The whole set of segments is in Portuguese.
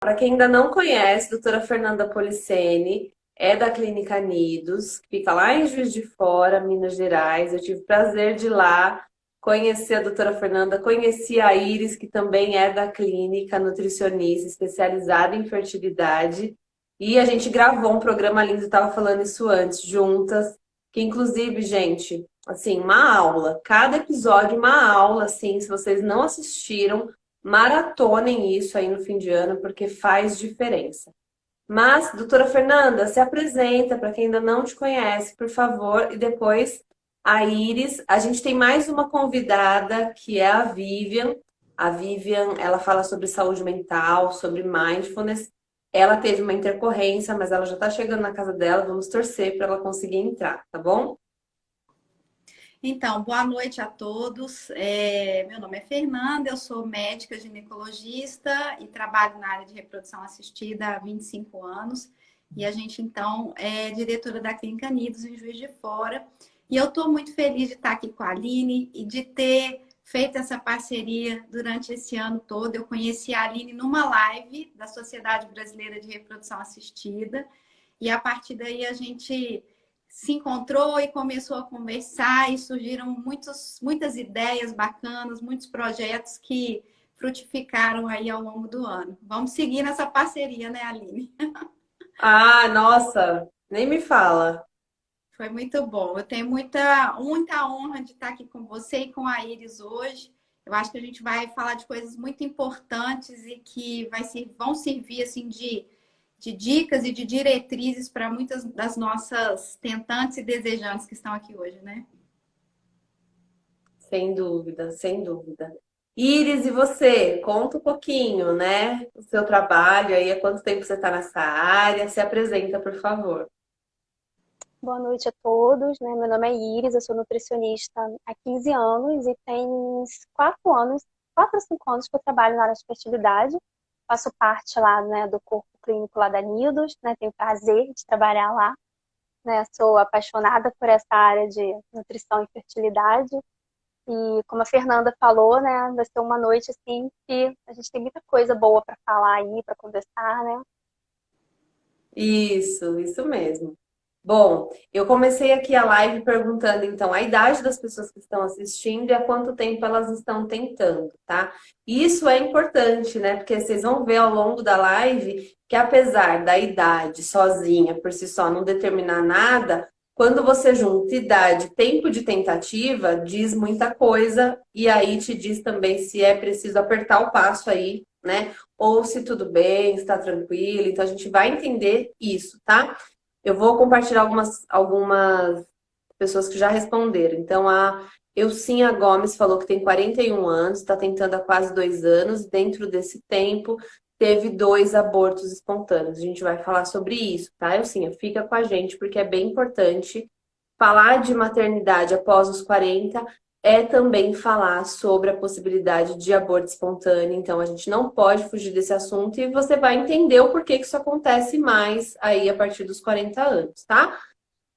Para quem ainda não conhece, doutora Fernanda Policene é da Clínica Nidos, que fica lá em Juiz de Fora, Minas Gerais. Eu tive o prazer de ir lá conhecer a doutora Fernanda, conheci a Iris, que também é da clínica, nutricionista especializada em fertilidade. E a gente gravou um programa lindo, estava falando isso antes, juntas, que inclusive, gente, assim, uma aula. Cada episódio, uma aula, assim, se vocês não assistiram, maratonem isso aí no fim de ano, porque faz diferença. Mas, doutora Fernanda, se apresenta para quem ainda não te conhece, por favor, e depois a Iris. A gente tem mais uma convidada, que é a Vivian. A Vivian, ela fala sobre saúde mental, sobre mindfulness. Ela teve uma intercorrência, mas ela já está chegando na casa dela. Vamos torcer para ela conseguir entrar, tá bom? Então, boa noite a todos. Meu nome é Fernanda, eu sou médica ginecologista e trabalho na área de reprodução assistida há 25 anos. E a gente, então, é diretora da Clínica Nidos em Juiz de Fora. E eu estou muito feliz de estar aqui com a Aline e de ter feito essa parceria durante esse ano todo. Eu conheci a Aline numa live da Sociedade Brasileira de Reprodução Assistida. E a partir daí a gente se encontrou e começou a conversar e surgiram muitas ideias bacanas, muitos projetos que frutificaram aí ao longo do ano. Vamos seguir nessa parceria, né, Aline? Ah, nossa, nem me fala. Foi muito bom. Eu tenho muita honra de estar aqui com você e com a Iris hoje. Eu acho que a gente vai falar de coisas muito importantes e que vão servir assim de dicas e de diretrizes para muitas das nossas tentantes e desejantes que estão aqui hoje, né? Sem dúvida, sem dúvida. Iris, e você? Conta um pouquinho, né? O seu trabalho aí, há quanto tempo você está nessa área? Se apresenta, por favor. Boa noite a todos, né? Meu nome é Iris, eu sou nutricionista há 15 anos e tem uns 4 anos, 4 a 5 anos que eu trabalho na área de fertilidade. Faço parte lá, né, do corpo clínico lá da Nidos, né? Tenho o prazer de trabalhar lá, né? Sou apaixonada por essa área de nutrição e fertilidade. E como a Fernanda falou, né, vai ser uma noite assim que a gente tem muita coisa boa para falar aí, para conversar, né? Isso mesmo. Bom, eu comecei aqui a live perguntando, então, a idade das pessoas que estão assistindo e há quanto tempo elas estão tentando, tá? Isso é importante, né? Porque vocês vão ver ao longo da live que apesar da idade sozinha, por si só, não determinar nada, quando você junta idade, e tempo de tentativa, diz muita coisa e aí te diz também se é preciso apertar o passo aí, né? Ou se tudo bem, está tranquilo. Então a gente vai entender isso, tá? Eu vou compartilhar algumas pessoas que já responderam. Então, a Elcinha Gomes falou que tem 41 anos, está tentando há quase 2 anos. Dentro desse tempo, teve 2 abortos espontâneos. A gente vai falar sobre isso, tá, Elcinha? Fica com a gente, porque é bem importante. Falar de maternidade após os 40 é também falar sobre a possibilidade de aborto espontâneo. Então, a gente não pode fugir desse assunto e você vai entender o porquê que isso acontece mais aí a partir dos 40 anos, tá?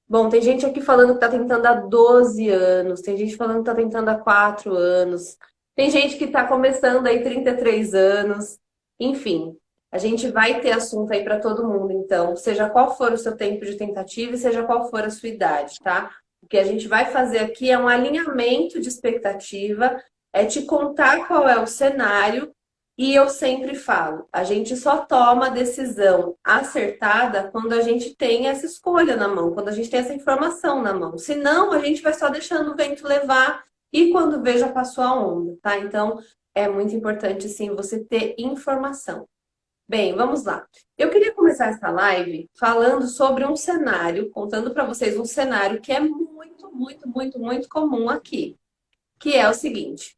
Bom, tem gente aqui falando que tá tentando há 12 anos, tem gente falando que tá tentando há 4 anos, tem gente que tá começando aí 33 anos, enfim. A gente vai ter assunto aí para todo mundo, então, seja qual for o seu tempo de tentativa e seja qual for a sua idade, tá? O que a gente vai fazer aqui é um alinhamento de expectativa, é te contar qual é o cenário e eu sempre falo, a gente só toma a decisão acertada quando a gente tem essa escolha na mão, quando a gente tem essa informação na mão. Senão, a gente vai só deixando o vento levar e quando vê já passou a onda, tá? Então, é muito importante, sim, você ter informação. Bem, vamos lá. Eu queria começar essa live falando sobre um cenário, contando para vocês um cenário que é muito comum aqui, que é o seguinte.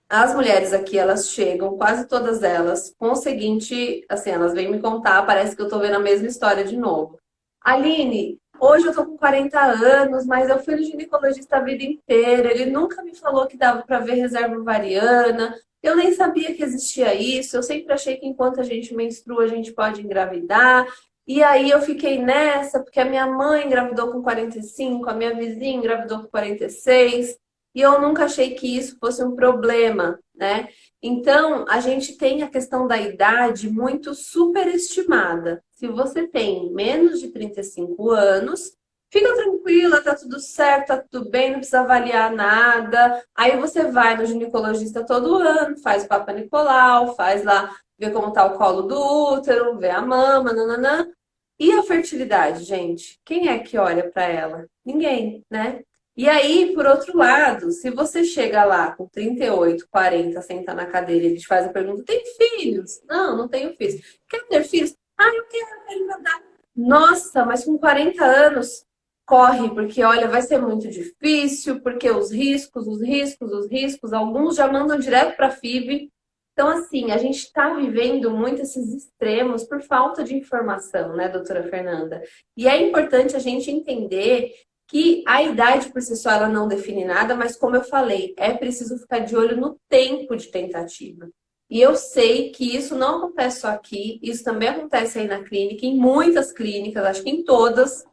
As mulheres aqui, elas chegam, quase todas elas, com o seguinte, assim, elas vêm me contar, parece que eu tô vendo a mesma história de novo. Aline, hoje eu tô com 40 anos, mas eu fui no ginecologista a vida inteira, ele nunca me falou que dava para ver reserva ovariana, eu nem sabia que existia isso, eu sempre achei que enquanto a gente menstrua a gente pode engravidar, e aí eu fiquei nessa, porque a minha mãe engravidou com 45, a minha vizinha engravidou com 46, e eu nunca achei que isso fosse um problema, né? Então, a gente tem a questão da idade muito superestimada. Se você tem menos de 35 anos, fica tranquila, tá tudo certo, tá tudo bem, não precisa avaliar nada. Aí você vai no ginecologista todo ano, faz o Papa Nicolau, faz lá, vê como tá o colo do útero, vê a mama, nananã. E a fertilidade, gente? Quem é que olha para ela? Ninguém, né? E aí, por outro lado, se você chega lá com 38, 40, senta na cadeira e ele te faz a pergunta: tem filhos? Não, não tenho filhos. Quer ter filhos? Ah, eu quero engravidar. Nossa, mas com 40 anos, corre, porque olha, vai ser muito difícil, porque os riscos, os riscos, os riscos, alguns já mandam direto para a FIV. Então, assim, a gente está vivendo muito esses extremos por falta de informação, né, doutora Fernanda? E é importante a gente entender que a idade por si só ela não define nada, mas como eu falei, é preciso ficar de olho no tempo de tentativa. E eu sei que isso não acontece só aqui, isso também acontece aí na clínica, em muitas clínicas, acho que em todas,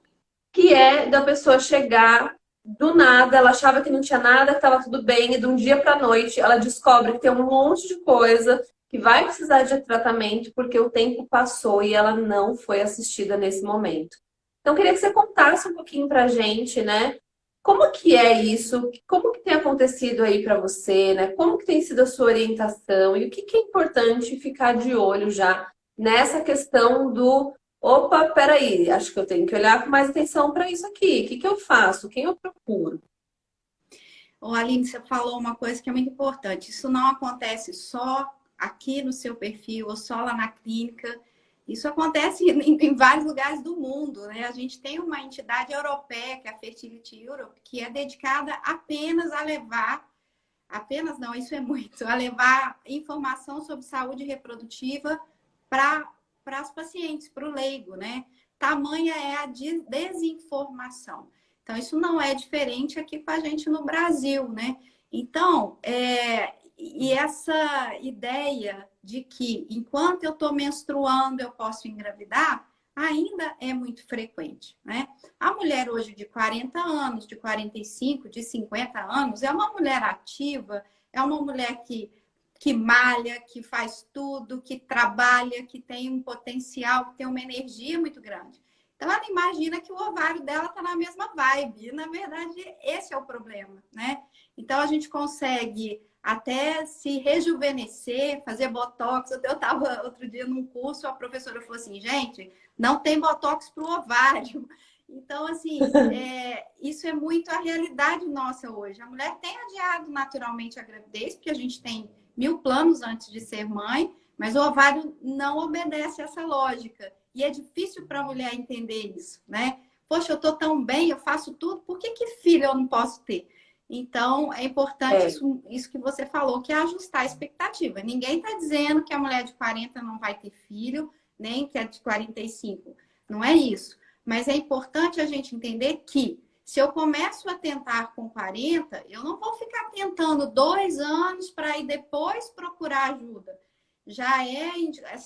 que é da pessoa chegar do nada, ela achava que não tinha nada, que estava tudo bem, e de um dia para a noite ela descobre que tem um monte de coisa que vai precisar de tratamento porque o tempo passou e ela não foi assistida nesse momento. Então, eu queria que você contasse um pouquinho para a gente, né? Como que é isso? Como que tem acontecido aí para você, né? Como que tem sido a sua orientação? E o que que é importante ficar de olho já nessa questão do opa, peraí, acho que eu tenho que olhar com mais atenção para isso aqui. O que que eu faço? Quem eu procuro? Ô, Aline, você falou uma coisa que é muito importante. Isso não acontece só aqui no seu perfil ou só lá na clínica. Isso acontece em vários lugares do mundo, né? A gente tem uma entidade europeia, que é a Fertility Europe, que é dedicada apenas a levar, apenas não, isso é muito, a levar informação sobre saúde reprodutiva para os pacientes, para o leigo, né? Tamanha é a desinformação. Então, isso não é diferente aqui com a gente no Brasil, né? Então, e essa ideia de que enquanto eu estou menstruando eu posso engravidar, ainda é muito frequente, né? A mulher hoje de 40 anos, de 45, de 50 anos, é uma mulher ativa, é uma mulher que malha, que faz tudo, que trabalha, que tem um potencial, que tem uma energia muito grande. Então, ela imagina que o ovário dela está na mesma vibe. E, na verdade, esse é o problema, né? Então, a gente consegue até se rejuvenescer, fazer botox. Eu estava outro dia num curso, a professora falou assim, gente, não tem botox para o ovário. Então, assim, isso é muito a realidade nossa hoje. A mulher tem adiado naturalmente a gravidez, porque a gente tem 1000 planos antes de ser mãe, mas o ovário não obedece essa lógica. E é difícil para a mulher entender isso, né? Poxa, eu estou tão bem, eu faço tudo, por que filho eu não posso ter? Então, é importante isso que você falou, que é ajustar a expectativa. Ninguém está dizendo que a mulher de 40 não vai ter filho, nem que a de 45. Não é isso. Mas é importante a gente entender que se eu começo a tentar com 40, eu não vou ficar tentando 2 anos para ir depois procurar ajuda. Já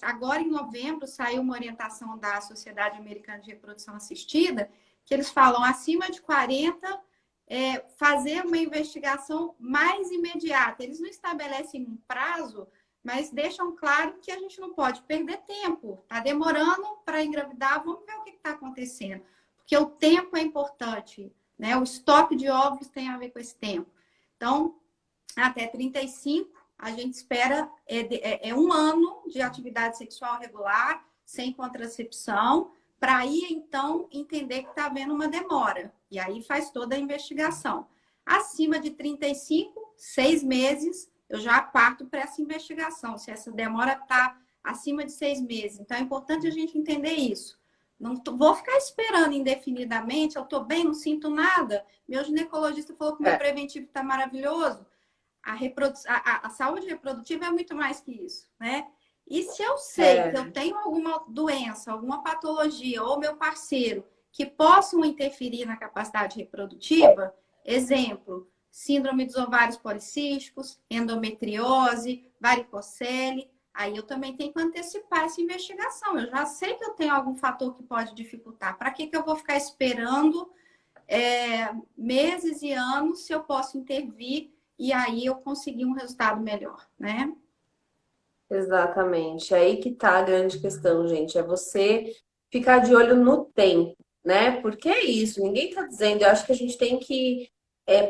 agora em novembro saiu uma orientação da Sociedade Americana de Reprodução Assistida, que eles falam acima de 40, fazer uma investigação mais imediata. Eles não estabelecem um prazo, mas deixam claro que a gente não pode perder tempo. Está demorando para engravidar, vamos ver o que está acontecendo. Porque o tempo é importante, né? O estoque de óvulos tem a ver com esse tempo. Então, até 35, a gente espera 1 ano de atividade sexual regular, sem contracepção, para aí, então, entender que está havendo uma demora. E aí faz toda a investigação. Acima de 35, 6 meses, eu já parto para essa investigação, se essa demora está acima de 6 meses. Então, é importante a gente entender isso. Não vou ficar esperando indefinidamente, eu estou bem, não sinto nada. Meu ginecologista falou que o meu preventivo está maravilhoso. A saúde reprodutiva é muito mais que isso, né? E se eu sei que eu tenho alguma doença, alguma patologia, ou meu parceiro, que possam interferir na capacidade reprodutiva, exemplo, síndrome dos ovários policísticos, endometriose, varicocele, aí eu também tenho que antecipar essa investigação. Eu já sei que eu tenho algum fator que pode dificultar. Para que eu vou ficar esperando meses e anos se eu posso intervir e aí eu conseguir um resultado melhor, né? Exatamente. É aí que tá a grande questão, gente. É você ficar de olho no tempo, né? Porque é isso, ninguém tá dizendo. Eu acho que a gente tem que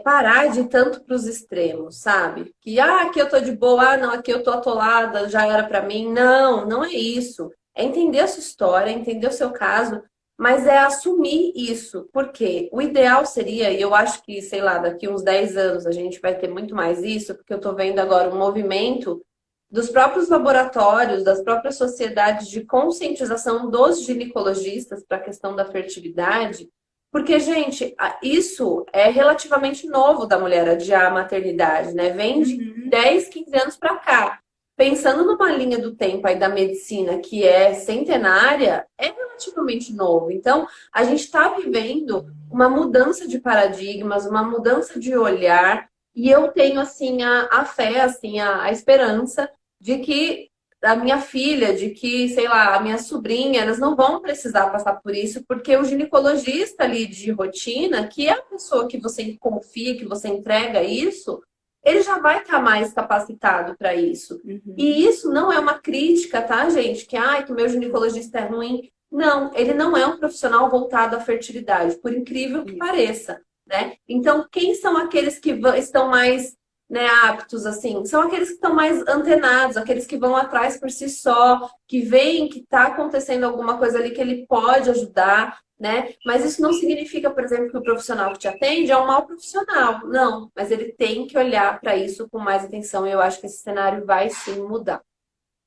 parar de ir tanto para os extremos, sabe? Que aqui eu tô de boa, não, aqui eu tô atolada, já era para mim. Não, não é isso. É entender a sua história, entender o seu caso, mas é assumir isso. Porque o ideal seria, e eu acho que, sei lá, daqui uns 10 anos a gente vai ter muito mais isso, porque eu tô vendo agora um movimento dos próprios laboratórios, das próprias sociedades de conscientização dos ginecologistas para a questão da fertilidade, porque, gente, isso é relativamente novo da mulher adiar a maternidade, né? Vem de Uhum. 10, 15 anos para cá. Pensando numa linha do tempo aí da medicina que é centenária, é relativamente novo. Então, a gente está vivendo uma mudança de paradigmas, uma mudança de olhar, e eu tenho, assim, a fé, assim, a esperança de que a minha filha, de que, sei lá, a minha sobrinha, elas não vão precisar passar por isso, porque o ginecologista ali de rotina, que é a pessoa que você confia, que você entrega isso, ele já vai estar mais capacitado para isso. Uhum. E isso não é uma crítica, tá, gente? Que, que o meu ginecologista é ruim. Não, ele não é um profissional voltado à fertilidade, por incrível que Isso. pareça, né? Então, quem são aqueles que estão mais, né, aptos, assim? São aqueles que estão mais antenados, aqueles que vão atrás por si só, que veem que está acontecendo alguma coisa ali que ele pode ajudar, né? Mas isso não significa, por exemplo, que o profissional que te atende é um mau profissional. Não, mas ele tem que olhar para isso com mais atenção e eu acho que esse cenário vai sim mudar.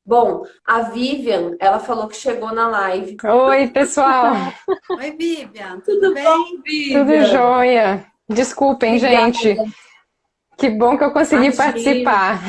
Bom, a Vivian, ela falou que chegou na live. Oi, pessoal. Oi, Vivian, tudo Tudo bom, bem? Tudo Vivian? jóia? Desculpem, Obrigada, gente. Que bom que eu consegui imagina. participar.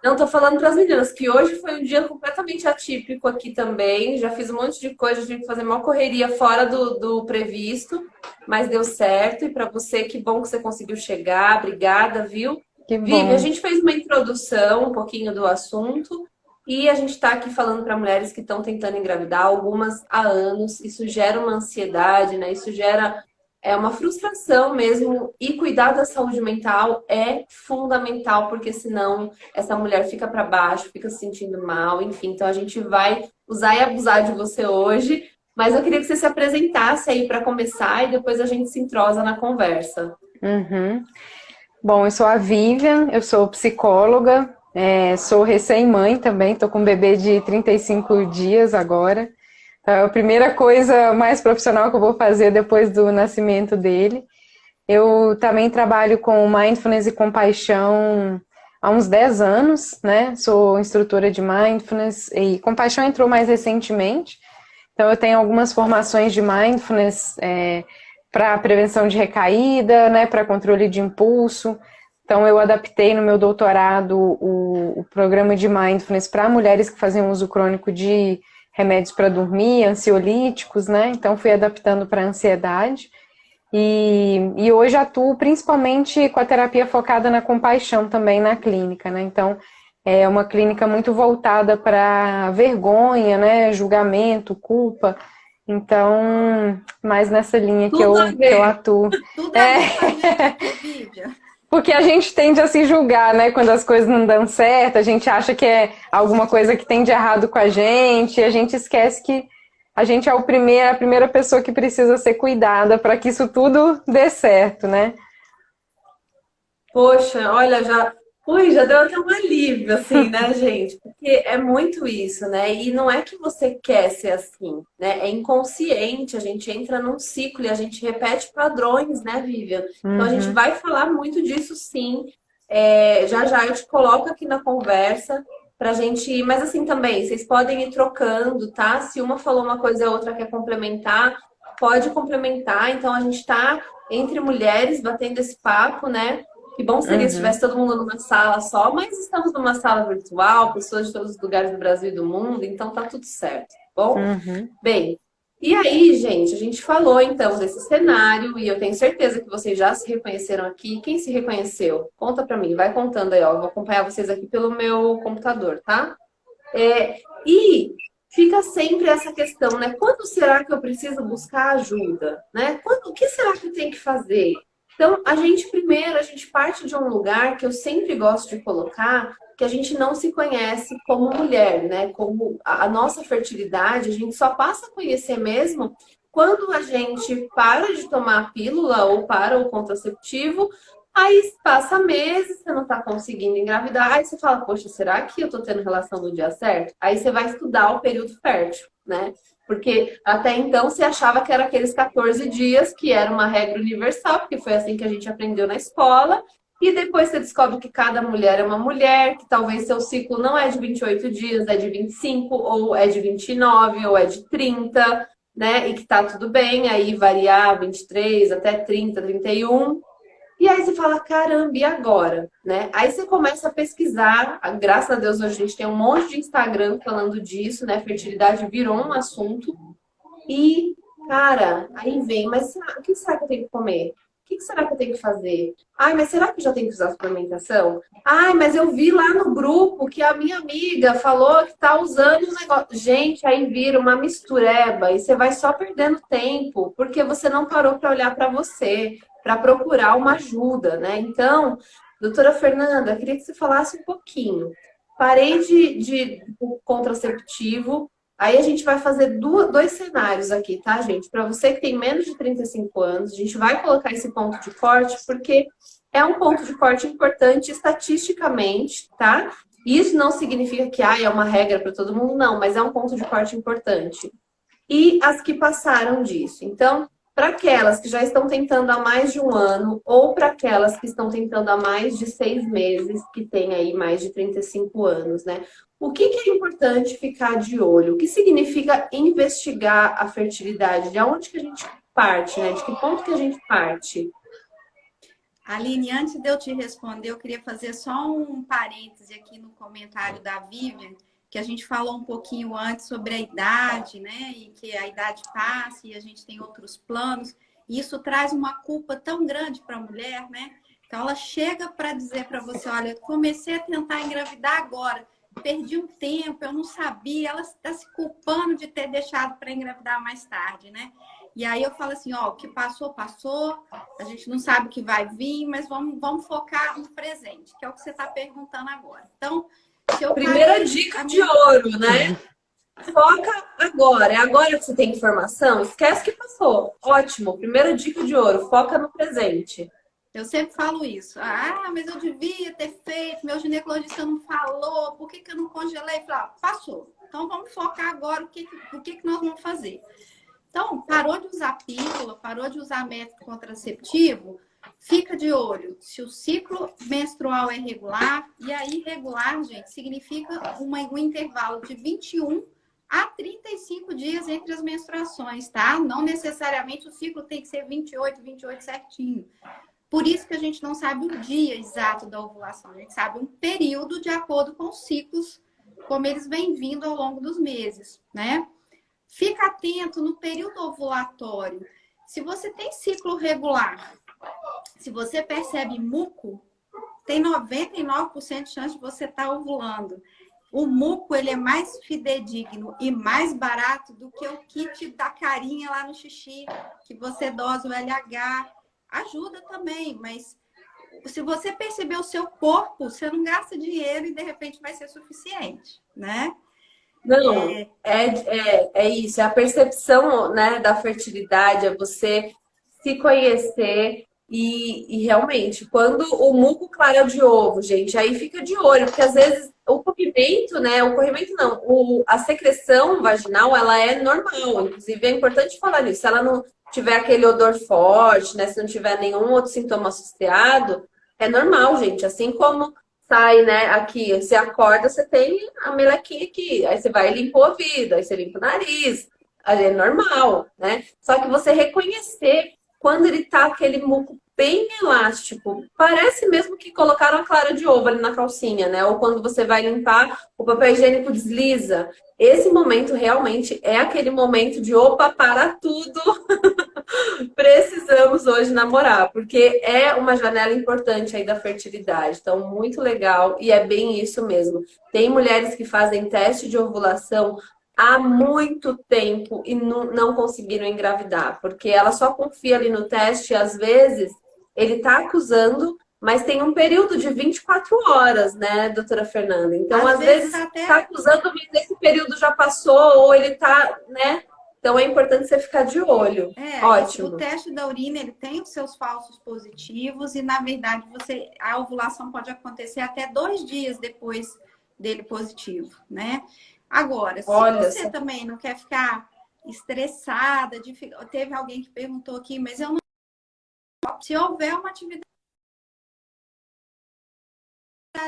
Não, tô falando para as meninas que hoje foi um dia completamente atípico aqui também. Já fiz um monte de coisa, tive que fazer uma correria fora do previsto, mas deu certo. E para você, que bom que você conseguiu chegar. Obrigada, viu? Que Vivi, a bom. gente fez uma introdução, um pouquinho do assunto, e a gente está aqui falando para mulheres que estão tentando engravidar, algumas há anos. Isso gera uma ansiedade, né? Isso gera uma frustração mesmo. E cuidar da saúde mental é fundamental, porque senão essa mulher fica para baixo, fica se sentindo mal, enfim. Então a gente vai usar e abusar de você hoje, mas eu queria que você se apresentasse aí para começar e depois a gente se entrosa na conversa. Uhum. Bom, eu sou a Vivian, eu sou psicóloga, sou recém-mãe também, tô com um bebê de 35 dias agora. Então, é a primeira coisa mais profissional que eu vou fazer depois do nascimento dele. Eu também trabalho com mindfulness e compaixão há uns 10 anos, né? Sou instrutora de mindfulness e compaixão entrou mais recentemente. Então, eu tenho algumas formações de mindfulness para prevenção de recaída, né? Para controle de impulso. Então, eu adaptei no meu doutorado o programa de mindfulness para mulheres que faziam uso crônico de remédios para dormir, ansiolíticos, né? Então, fui adaptando para ansiedade. E hoje atuo principalmente com a terapia focada na compaixão também na clínica, né? Então, é uma clínica muito voltada para vergonha, né? Julgamento, culpa. Então, mais nessa linha que Tudo a eu ver. atuo. Tudo a É, ver com a gente aqui, Vivian. porque a gente tende a se julgar, né? Quando as coisas não dão certo, a gente acha que é alguma coisa que tem de errado com a gente, e a gente esquece que a gente é a primeira pessoa que precisa ser cuidada para que isso tudo dê certo, né? Poxa, olha, já deu até um alívio, assim, né, gente? Porque é muito isso, né? E não é que você quer ser assim, né? É inconsciente, a gente entra num ciclo e a gente repete padrões, né, Vivian? Então a gente Uhum, vai falar muito disso, sim. Já já eu te coloco aqui na conversa pra gente ir, mas assim também, vocês podem ir trocando, tá? Se uma falou uma coisa e a outra quer complementar, pode complementar. Então a gente tá entre mulheres batendo esse papo, né? Que bom seria se uhum, tivesse todo mundo numa sala só, mas estamos numa sala virtual, pessoas de todos os lugares do Brasil e do mundo, então tá tudo certo, tá bom? uhum. Bem, e aí, gente, a gente falou então desse cenário e eu tenho certeza que vocês já se reconheceram aqui. Quem se reconheceu? Conta pra mim, vai contando aí, ó. Eu vou acompanhar vocês aqui pelo meu computador, tá? E fica sempre essa questão, né? Quando será que eu preciso buscar ajuda, né? O que será que eu tenho que fazer? Então, a gente parte de um lugar que eu sempre gosto de colocar, que a gente não se conhece como mulher, né? Como a nossa fertilidade, a gente só passa a conhecer mesmo quando a gente para de tomar a pílula ou para o contraceptivo. Aí passa meses, você não tá conseguindo engravidar, aí você fala, poxa, será que eu tô tendo relação no dia certo? Aí você vai estudar o período fértil, né? Porque até então você achava que era aqueles 14 dias, que era uma regra universal, porque foi assim que a gente aprendeu na escola. E depois você descobre que cada mulher é uma mulher, que talvez seu ciclo não é de 28 dias, é de 25, ou é de 29, ou é de 30, né? E que tá tudo bem, aí variar 23 até 30, 31. E aí você fala, caramba, e agora? Né? Aí você começa a pesquisar, graças a Deus hoje a gente tem um monte de Instagram falando disso, né? Fertilidade virou um assunto. E, cara, aí vem, mas o que será que eu tenho que comer? O que será que eu tenho que fazer? Ai, mas será que eu já tenho que usar suplementação? Ai, mas eu vi lá no grupo que a minha amiga falou que tá usando um negócio. Gente, aí vira uma mistureba e você vai só perdendo tempo, porque você não parou para olhar para você, para procurar uma ajuda, né? Então, doutora Fernanda, eu queria que você falasse um pouquinho. Parei de contraceptivo. Aí a gente vai fazer dois cenários aqui, tá, gente? Para você que tem menos de 35 anos, a gente vai colocar esse ponto de corte porque é um ponto de corte importante estatisticamente, tá? Isso não significa que é uma regra para todo mundo, não, mas é um ponto de corte importante. E as que passaram disso. Então, para aquelas que já estão tentando há mais de um ano ou para aquelas que estão tentando há mais de 6 meses, que tem aí mais de 35 anos, né? O que é importante ficar de olho? O que significa investigar a fertilidade? De onde que a gente parte, né? De que ponto que a gente parte? Aline, antes de eu te responder, eu queria fazer só um parêntese aqui no comentário da Vivian, que a gente falou um pouquinho antes sobre a idade, né? E que a idade passa e a gente tem outros planos. E isso traz uma culpa tão grande para a mulher, né? Então ela chega para dizer para você, olha, eu comecei a tentar engravidar agora, perdi um tempo, eu não sabia, ela está se culpando de ter deixado para engravidar mais tarde, né? E aí eu falo assim, ó, o que passou, passou, a gente não sabe o que vai vir, mas vamos focar no presente, que é o que você está perguntando agora. Então, primeira dica de ouro, né? Foca agora. É agora que você tem informação. Esquece que passou. Ótimo. Primeira dica de ouro. Foca no presente. Eu sempre falo isso. Ah, mas eu devia ter feito. Meu ginecologista não falou. Por que eu não congelei? Falei, passou. Então vamos focar agora o que nós vamos fazer. Então, parou de usar pílula, parou de usar método contraceptivo. Fica de olho se o ciclo menstrual é regular. E aí, regular, gente, significa um intervalo de 21 a 35 dias entre as menstruações, tá? Não necessariamente o ciclo tem que ser 28 certinho. Por isso que a gente não sabe o dia exato da ovulação. A gente sabe um período de acordo com os ciclos, como eles vêm vindo ao longo dos meses, né? Fica atento no período ovulatório. Se você tem ciclo regular, se você percebe muco, tem 99% de chance de você estar ovulando. O muco, ele é mais fidedigno e mais barato do que o kit da carinha lá no xixi, que você dosa o LH. Ajuda também, mas se você perceber o seu corpo, você não gasta dinheiro e de repente vai ser suficiente, né? Não, é isso, é a percepção, né, da fertilidade, é você se conhecer e realmente, quando o muco clara de ovo, gente, aí fica de olho, porque às vezes o corrimento, né, a secreção vaginal, ela é normal, inclusive é importante falar nisso, se ela não tiver aquele odor forte, né, se não tiver nenhum outro sintoma associado, é normal, gente, assim como sai, né, aqui, você acorda, você tem a melequinha aqui, aí você vai e limpa o ouvido, aí você limpa o nariz, aí é normal, né? Só que você reconhecer quando ele tá aquele muco bem elástico, parece mesmo que colocaram a clara de ovo ali na calcinha, né? Ou quando você vai limpar, o papel higiênico desliza. Esse momento realmente é aquele momento de opa, para tudo. Precisamos hoje namorar, porque é uma janela importante aí da fertilidade. Então, muito legal e é bem isso mesmo. Tem mulheres que fazem teste de ovulação há muito tempo e não conseguiram engravidar, porque ela só confia ali no teste e às vezes ele tá acusando, mas tem um período de 24 horas, né, doutora Fernanda? Então, às vezes, até... tá acusando, mas esse período já passou, ou ele tá, né? Então, é importante você ficar de olho. Ótimo. O teste da urina, ele tem os seus falsos positivos e, na verdade, a ovulação pode acontecer até 2 dias depois dele positivo, né? Agora, se você também não quer ficar estressada, teve alguém que perguntou aqui, mas eu não... Se houver uma atividade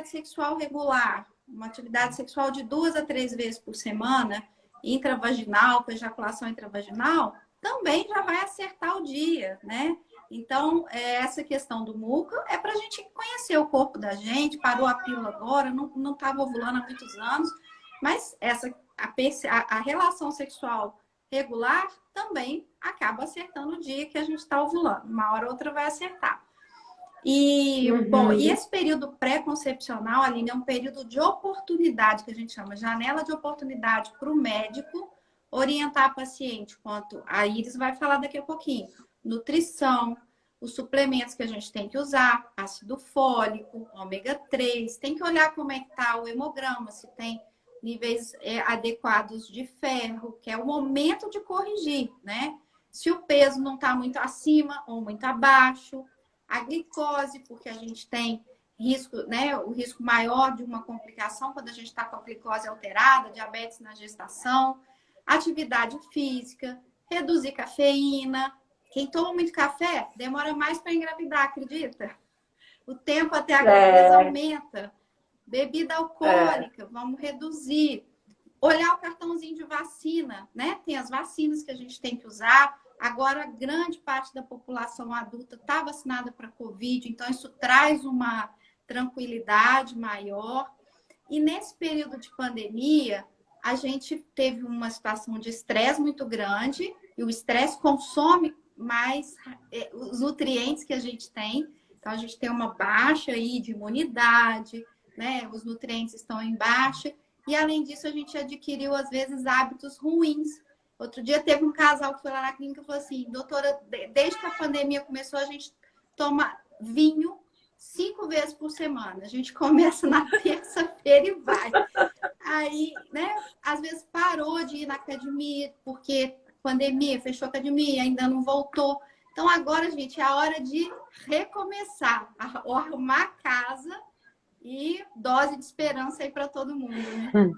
sexual regular, uma atividade sexual de 2 a 3 vezes por semana, intravaginal, com ejaculação intravaginal, também já vai acertar o dia, né? Então, essa questão do muco é para a gente conhecer o corpo da gente, parou a pílula agora, não estava ovulando há muitos anos, mas a relação sexual regular também acaba acertando o dia que a gente está ovulando. Uma hora ou outra vai acertar. E, bom, e esse período pré-concepcional, Aline, é um período de oportunidade, que a gente chama janela de oportunidade para o médico orientar a paciente, quanto a Iris vai falar daqui a pouquinho. Nutrição, os suplementos que a gente tem que usar, ácido fólico, ômega 3, tem que olhar como é que está o hemograma, se tem níveis adequados de ferro, que é o momento de corrigir, né? Se o peso não está muito acima ou muito abaixo, a glicose, porque a gente tem risco, né? O risco maior de uma complicação quando a gente está com a glicose alterada, diabetes na gestação, atividade física, reduzir cafeína. Quem toma muito café demora mais para engravidar, acredita? O tempo até a gravidez aumenta. Bebida alcoólica, vamos reduzir. Olhar o cartãozinho de vacina, né? Tem as vacinas que a gente tem que usar. Agora, grande parte da população adulta está vacinada para Covid, então isso traz uma tranquilidade maior. E nesse período de pandemia, a gente teve uma situação de estresse muito grande, e o estresse consome mais os nutrientes que a gente tem. Então, a gente tem uma baixa aí de imunidade, né? Os nutrientes estão em baixa. E, além disso, a gente adquiriu, às vezes, hábitos ruins. Outro dia teve um casal que foi lá na clínica e falou assim, doutora, desde que a pandemia começou, a gente toma vinho 5 vezes por semana. A gente começa na terça-feira e vai. Aí, né, às vezes parou de ir na academia, porque pandemia, fechou a academia, ainda não voltou. Então, agora, gente, é a hora de recomeçar, arrumar a casa e dose de esperança aí para todo mundo, né?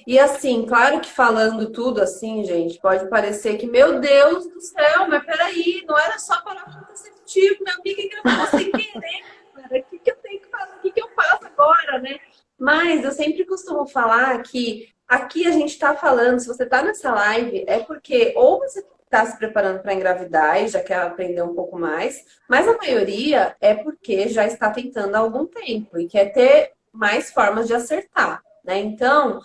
E assim, claro que falando tudo assim, gente, pode parecer que, meu Deus do céu, mas peraí, não era só parar contraceptivo, meu amigo engravidou sem querer, cara. O que eu tenho que fazer? O que eu faço agora, né? Mas eu sempre costumo falar que aqui a gente tá falando, se você tá nessa live, é porque ou você tá se preparando para engravidar e já quer aprender um pouco mais, mas a maioria é porque já está tentando há algum tempo e quer ter mais formas de acertar. Né? Então,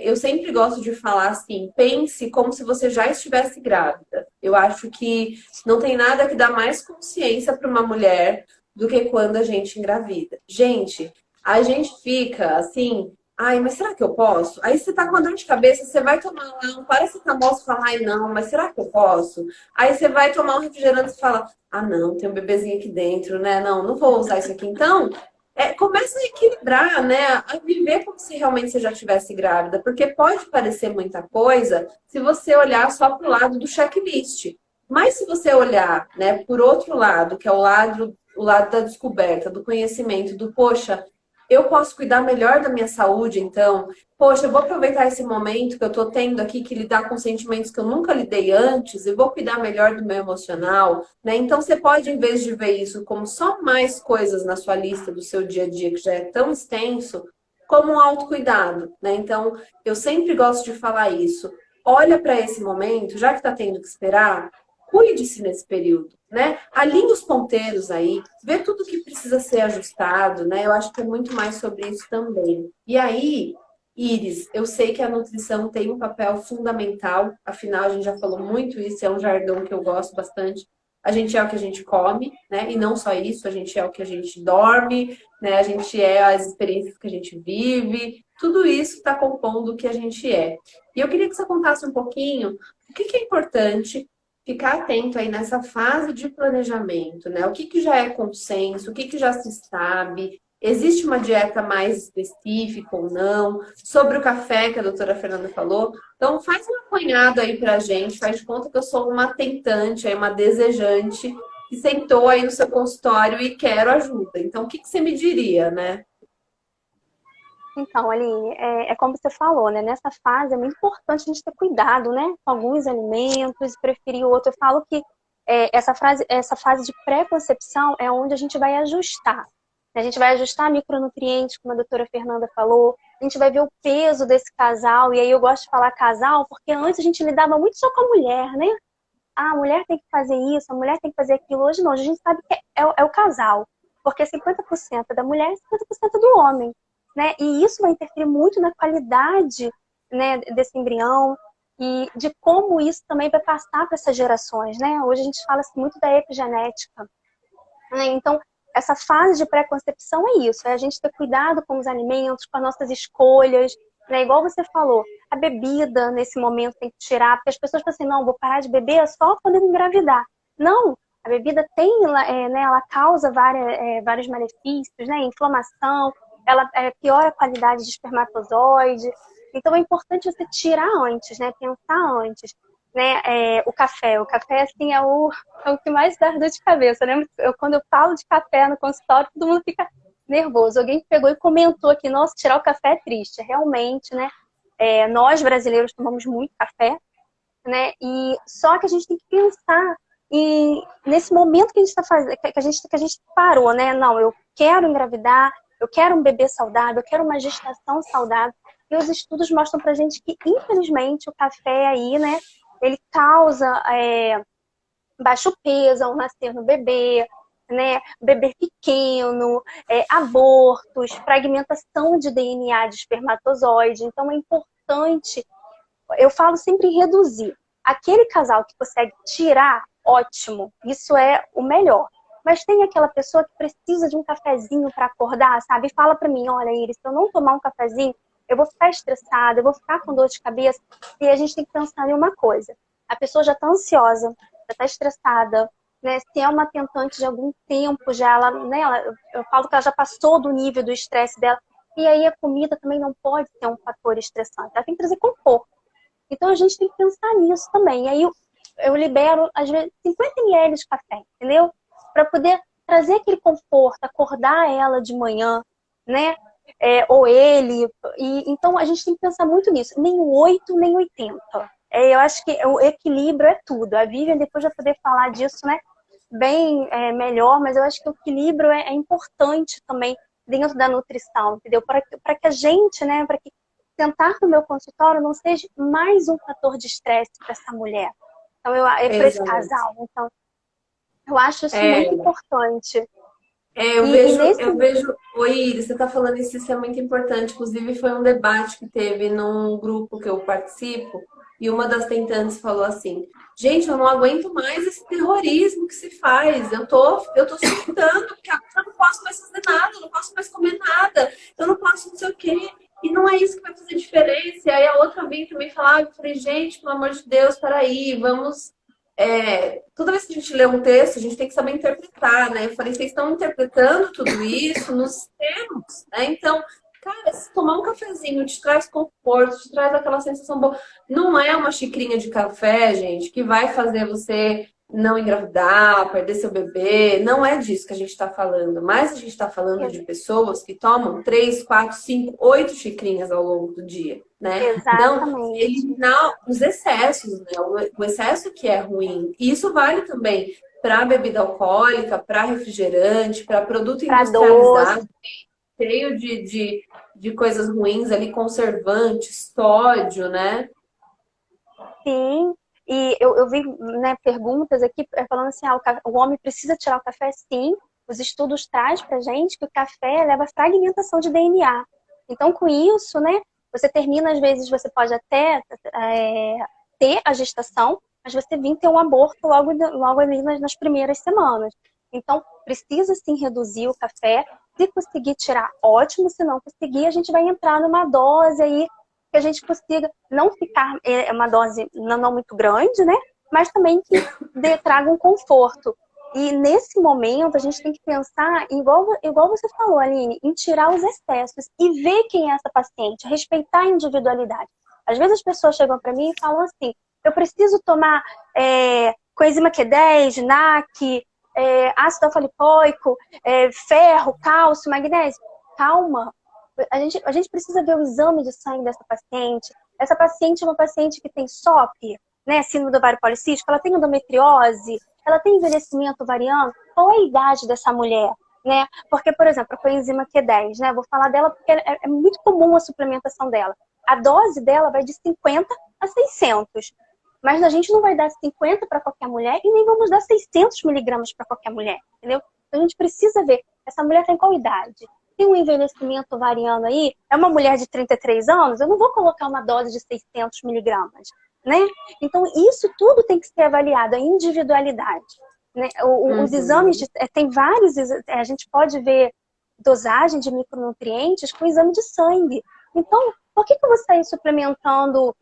eu sempre gosto de falar assim, pense como se você já estivesse grávida. Eu acho que não tem nada que dá mais consciência para uma mulher do que quando a gente engravida. Gente, a gente fica assim, ai, mas será que eu posso? Aí você tá com uma dor de cabeça, você vai tomar lá um paracetamol e fala, ai não, mas será que eu posso? Aí você vai tomar um refrigerante e fala, ah não, tem um bebezinho aqui dentro, né? Não vou usar isso aqui. Então, começa a equilibrar, né? A viver como se realmente você já estivesse grávida. Porque pode parecer muita coisa se você olhar só para o lado do checklist. Mas se você olhar, né, por outro lado, que é o lado da descoberta, do conhecimento, do poxa, eu posso cuidar melhor da minha saúde, então, poxa, eu vou aproveitar esse momento que eu tô tendo aqui, que lidar com sentimentos que eu nunca lidei antes, e vou cuidar melhor do meu emocional, né? Então, você pode, em vez de ver isso como só mais coisas na sua lista do seu dia a dia, que já é tão extenso, como um autocuidado, né? Então, eu sempre gosto de falar isso. Olha para esse momento, já que tá tendo que esperar, cuide-se nesse período, né? Alinhe os ponteiros aí, vê tudo que precisa ser ajustado, né? Eu acho que é muito mais sobre isso também. E aí, Iris, eu sei que a nutrição tem um papel fundamental, afinal a gente já falou muito isso, é um jargão que eu gosto bastante. A gente é o que a gente come, né? E não só isso, a gente é o que a gente dorme, né? A gente é as experiências que a gente vive, tudo isso está compondo o que a gente é. E eu queria que você contasse um pouquinho o que é importante ficar atento aí nessa fase de planejamento, né? O que que já é consenso, o que que já se sabe, existe uma dieta mais específica ou não, sobre o café que a doutora Fernanda falou. Então, faz um apanhado aí pra gente, faz de conta que eu sou uma tentante, aí, uma desejante, que sentou aí no seu consultório e quero ajuda. Então, o que que você me diria, né? Então, Aline, é como você falou, né? Nessa fase é muito importante a gente ter cuidado, né? Com alguns alimentos e preferir outro. Eu falo que essa fase de pré-concepção é onde a gente vai ajustar. A gente vai ajustar micronutrientes, como a doutora Fernanda falou. A gente vai ver o peso desse casal. E aí eu gosto de falar casal, porque antes a gente lidava muito só com a mulher, né? Ah, a mulher tem que fazer isso, a mulher tem que fazer aquilo. Hoje não, hoje a gente sabe que é o casal. Porque 50% é da mulher e 50% do homem. Né? E isso vai interferir muito na qualidade, né, desse embrião e de como isso também vai passar para essas gerações. Né? Hoje a gente fala muito da epigenética. Né? Então, essa fase de pré-concepção é isso, é a gente ter cuidado com os alimentos, com as nossas escolhas. Né? Igual você falou, a bebida nesse momento tem que tirar, porque as pessoas falam assim, não, vou parar de beber só quando eu engravidar. Não, a bebida tem, né, ela causa vários malefícios, né, inflamação, ela piora a qualidade de espermatozoide. Então é importante você tirar antes, né? Pensar antes. Né? O café, assim, é o que mais dá dor de cabeça. Né? Quando eu falo de café no consultório, todo mundo fica nervoso. Alguém pegou e comentou aqui, nossa, tirar o café é triste. Realmente, né? Nós brasileiros tomamos muito café, né? E só que a gente tem que pensar nesse momento que a gente está fazendo, que a gente parou, né? Não, eu quero engravidar, eu quero um bebê saudável, eu quero uma gestação saudável. E os estudos mostram pra gente que, infelizmente, o café aí, né, ele causa baixo peso ao nascer no bebê, né, bebê pequeno, abortos, fragmentação de DNA de espermatozoide. Então é importante, eu falo sempre em reduzir. Aquele casal que consegue tirar, ótimo, isso é o melhor. Mas tem aquela pessoa que precisa de um cafezinho para acordar, sabe? E fala para mim, olha, Iris, se eu não tomar um cafezinho, eu vou ficar estressada, eu vou ficar com dor de cabeça. E a gente tem que pensar em uma coisa. A pessoa já está ansiosa, já está estressada, né? Se é uma tentante de algum tempo, eu falo que ela já passou do nível do estresse dela. E aí a comida também não pode ser um fator estressante. Ela tem que trazer conforto. Então a gente tem que pensar nisso também. E aí eu libero, às vezes, 50 ml de café, entendeu? Para poder trazer aquele conforto, acordar ela de manhã, né? Ou ele. Então, a gente tem que pensar muito nisso. Nem 8, nem 80. Eu acho que o equilíbrio é tudo. A Vivian depois vai poder falar disso, né? Bem melhor, mas eu acho que o equilíbrio é importante também dentro da nutrição, entendeu? Para que a gente, né? Para que sentar no meu consultório não seja mais um fator de estresse para essa mulher. Então, para esse casal. Então, eu acho isso muito importante. Eu vejo, oi, Iris, você está falando isso é muito importante. Inclusive, foi um debate que teve num grupo que eu participo, e uma das tentantes falou assim: gente, eu não aguento mais esse terrorismo que se faz. Eu tô surtando, porque eu não posso mais fazer nada, eu não posso mais comer nada, eu não posso não sei o quê. E não é isso que vai fazer diferença. E aí a outra veio também falar, eu falei, gente, pelo amor de Deus, peraí, vamos. Toda vez que a gente lê um texto, a gente tem que saber interpretar, né? Eu falei, vocês estão interpretando tudo isso nos termos, né? Então, cara, se tomar um cafezinho te traz conforto, te traz aquela sensação boa. Não é uma xicrinha de café, gente, que vai fazer você não engravidar, perder seu bebê. Não é disso que a gente está falando. Mas a gente está falando de pessoas que tomam 3, 4, 5, 8 xicrinhas ao longo do dia, né? Exatamente. Então, eliminar os excessos, né? O excesso que é ruim. E isso vale também para bebida alcoólica, para refrigerante, para produto industrializado, cheio de coisas ruins ali, conservantes, sódio, né? Sim. E eu vi, né, perguntas aqui falando assim, o homem precisa tirar o café? Sim. Os estudos trazem pra gente que o café leva a fragmentação de DNA. Então, com isso, né, você termina, às vezes, você pode até ter a gestação, mas você vir ter um aborto logo ali nas primeiras semanas. Então, precisa sim reduzir o café. Se conseguir tirar, ótimo. Se não conseguir, a gente vai entrar numa dose aí que a gente consiga não ficar uma dose não muito grande, né? mas também que tragam conforto. E nesse momento a gente tem que pensar, igual você falou, Aline, em tirar os excessos e ver quem é essa paciente, respeitar a individualidade. Às vezes as pessoas chegam para mim e falam assim, eu preciso tomar coenzima Q10, NAC, ácido alfa-lipoico, ferro, cálcio, magnésio. Calma, a gente precisa ver o exame de sangue dessa paciente. Essa paciente é uma paciente que tem SOP, né, síndrome do ovário policístico, ela tem endometriose, ela tem envelhecimento ovariano. Qual é a idade dessa mulher? Né? Porque, por exemplo, a coenzima Q10, né? Vou falar dela porque é muito comum a suplementação dela. A dose dela vai de 50 a 600. Mas a gente não vai dar 50 para qualquer mulher e nem vamos dar 600 miligramas para qualquer mulher, entendeu? Então a gente precisa ver, essa mulher tem qual idade? Tem um envelhecimento ovariano aí? É uma mulher de 33 anos? Eu não vou colocar uma dose de 600 miligramas, né? Então isso tudo tem que ser avaliado, a individualidade. Né? Os exames, tem vários, a gente pode ver dosagem de micronutrientes com exame de sangue. Então, por que eu vou sair suplementando,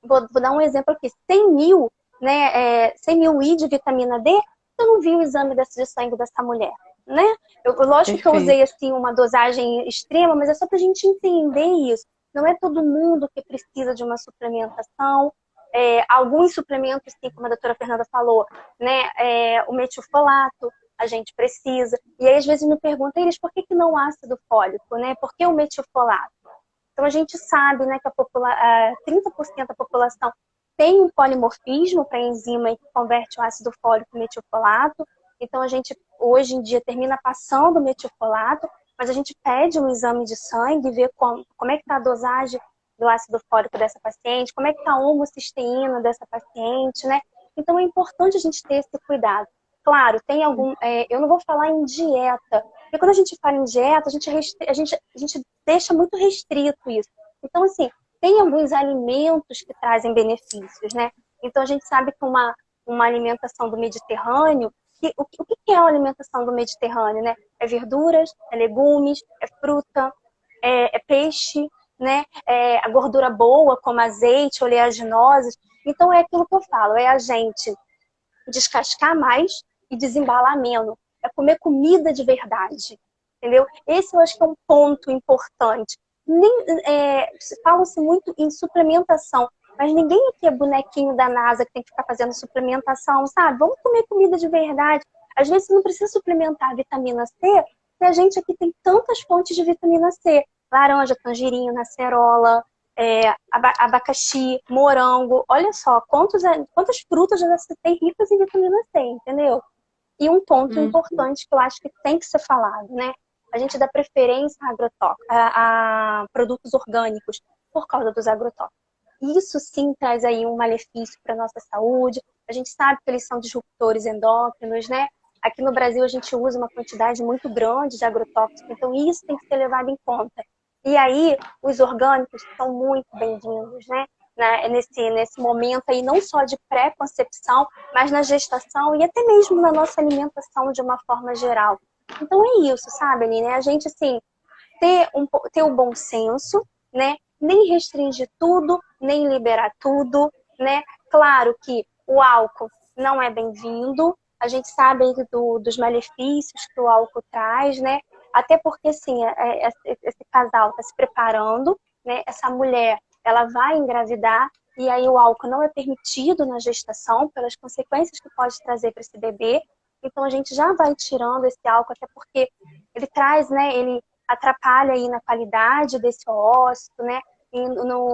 vou dar um exemplo aqui, 100 mil, né, 100 mil I de vitamina D, eu não vi o exame de sangue dessa mulher, né? Lógico que eu usei assim uma dosagem extrema, mas é só pra gente entender isso. Não é todo mundo que precisa de uma suplementação. Alguns suplementos, sim, como a doutora Fernanda falou, né, o metilfolato, a gente precisa. E aí, às vezes, me perguntam, eles, por que não ácido fólico, né? Por que o metilfolato? Então, a gente sabe, né, que 30% da população tem um polimorfismo para a enzima que converte o ácido fólico em metilfolato. Então, a gente, hoje em dia, termina passando o metilfolato, mas a gente pede um exame de sangue, ver como é que está a dosagem do ácido fólico dessa paciente, como é que está a homocisteína dessa paciente, né? Então, é importante a gente ter esse cuidado. Claro, tem algum... eu não vou falar em dieta, porque quando a gente fala em dieta, a gente deixa muito restrito isso. Então, assim, tem alguns alimentos que trazem benefícios, né? Então, a gente sabe que uma alimentação do Mediterrâneo, o que é a alimentação do Mediterrâneo, né? É verduras, é legumes, é fruta, é peixe, né? A gordura boa, como azeite, oleaginosas. Então, é aquilo que eu falo, é a gente descascar mais e desembalar menos. É comer comida de verdade, entendeu? Esse eu acho que é um ponto importante. Fala-se muito em suplementação, mas ninguém aqui é bonequinho da NASA que tem que ficar fazendo suplementação, sabe? Vamos comer comida de verdade. Às vezes você não precisa suplementar a vitamina C, porque a gente aqui tem tantas fontes de vitamina C. Laranja, tangerina, acerola, abacaxi, morango. Olha só, quantas frutas já tem ricas em vitamina C, entendeu? E um ponto importante que eu acho que tem que ser falado, né? A gente dá preferência a produtos orgânicos por causa dos agrotóxicos. Isso sim traz aí um malefício para a nossa saúde. A gente sabe que eles são disruptores endócrinos, né? Aqui no Brasil a gente usa uma quantidade muito grande de agrotóxicos, então isso tem que ser levado em conta. E aí, os orgânicos são muito bem-vindos, né? Nesse momento aí, não só de pré-concepção, mas na gestação e até mesmo na nossa alimentação de uma forma geral. Então é isso, sabe, Aline? A gente, assim, ter o bom senso, né? Nem restringir tudo, nem liberar tudo, né? Claro que o álcool não é bem-vindo, a gente sabe dos malefícios que o álcool traz, né? Até porque, assim, esse casal está se preparando, né? Essa mulher, ela vai engravidar e aí o álcool não é permitido na gestação pelas consequências que pode trazer para esse bebê. Então, a gente já vai tirando esse álcool, até porque ele traz, né? Ele atrapalha aí na qualidade desse oócito, né?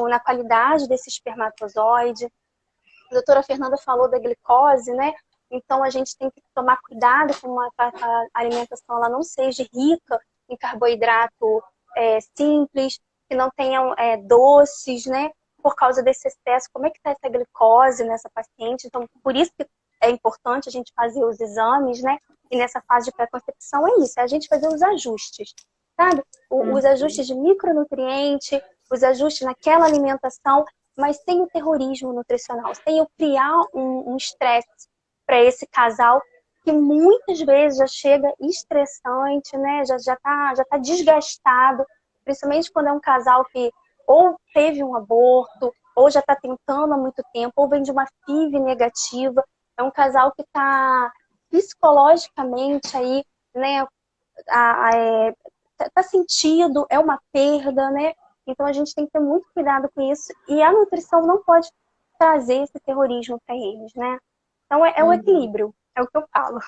Na qualidade desse espermatozoide. A doutora Fernanda falou da glicose, né? Então, a gente tem que tomar cuidado com a alimentação ela não seja rica em carboidrato simples, que não tenham doces, né? Por causa desse excesso, como é que está essa glicose nessa paciente? Então, por isso que é importante a gente fazer os exames, né? E nessa fase de pré-concepção é isso, é a gente fazer os ajustes, sabe? Os ajustes de micronutriente, os ajustes naquela alimentação, mas sem o terrorismo nutricional, sem eu criar um estresse para esse casal que muitas vezes já chega estressante, né? Já tá desgastado, principalmente quando é um casal que ou teve um aborto, ou já está tentando há muito tempo, ou vem de uma FIV negativa. É um casal que está psicologicamente aí, né, tá sentido, é uma perda, né? Então a gente tem que ter muito cuidado com isso. E a nutrição não pode trazer esse terrorismo para eles, né? Então é o equilíbrio, é o que eu falo.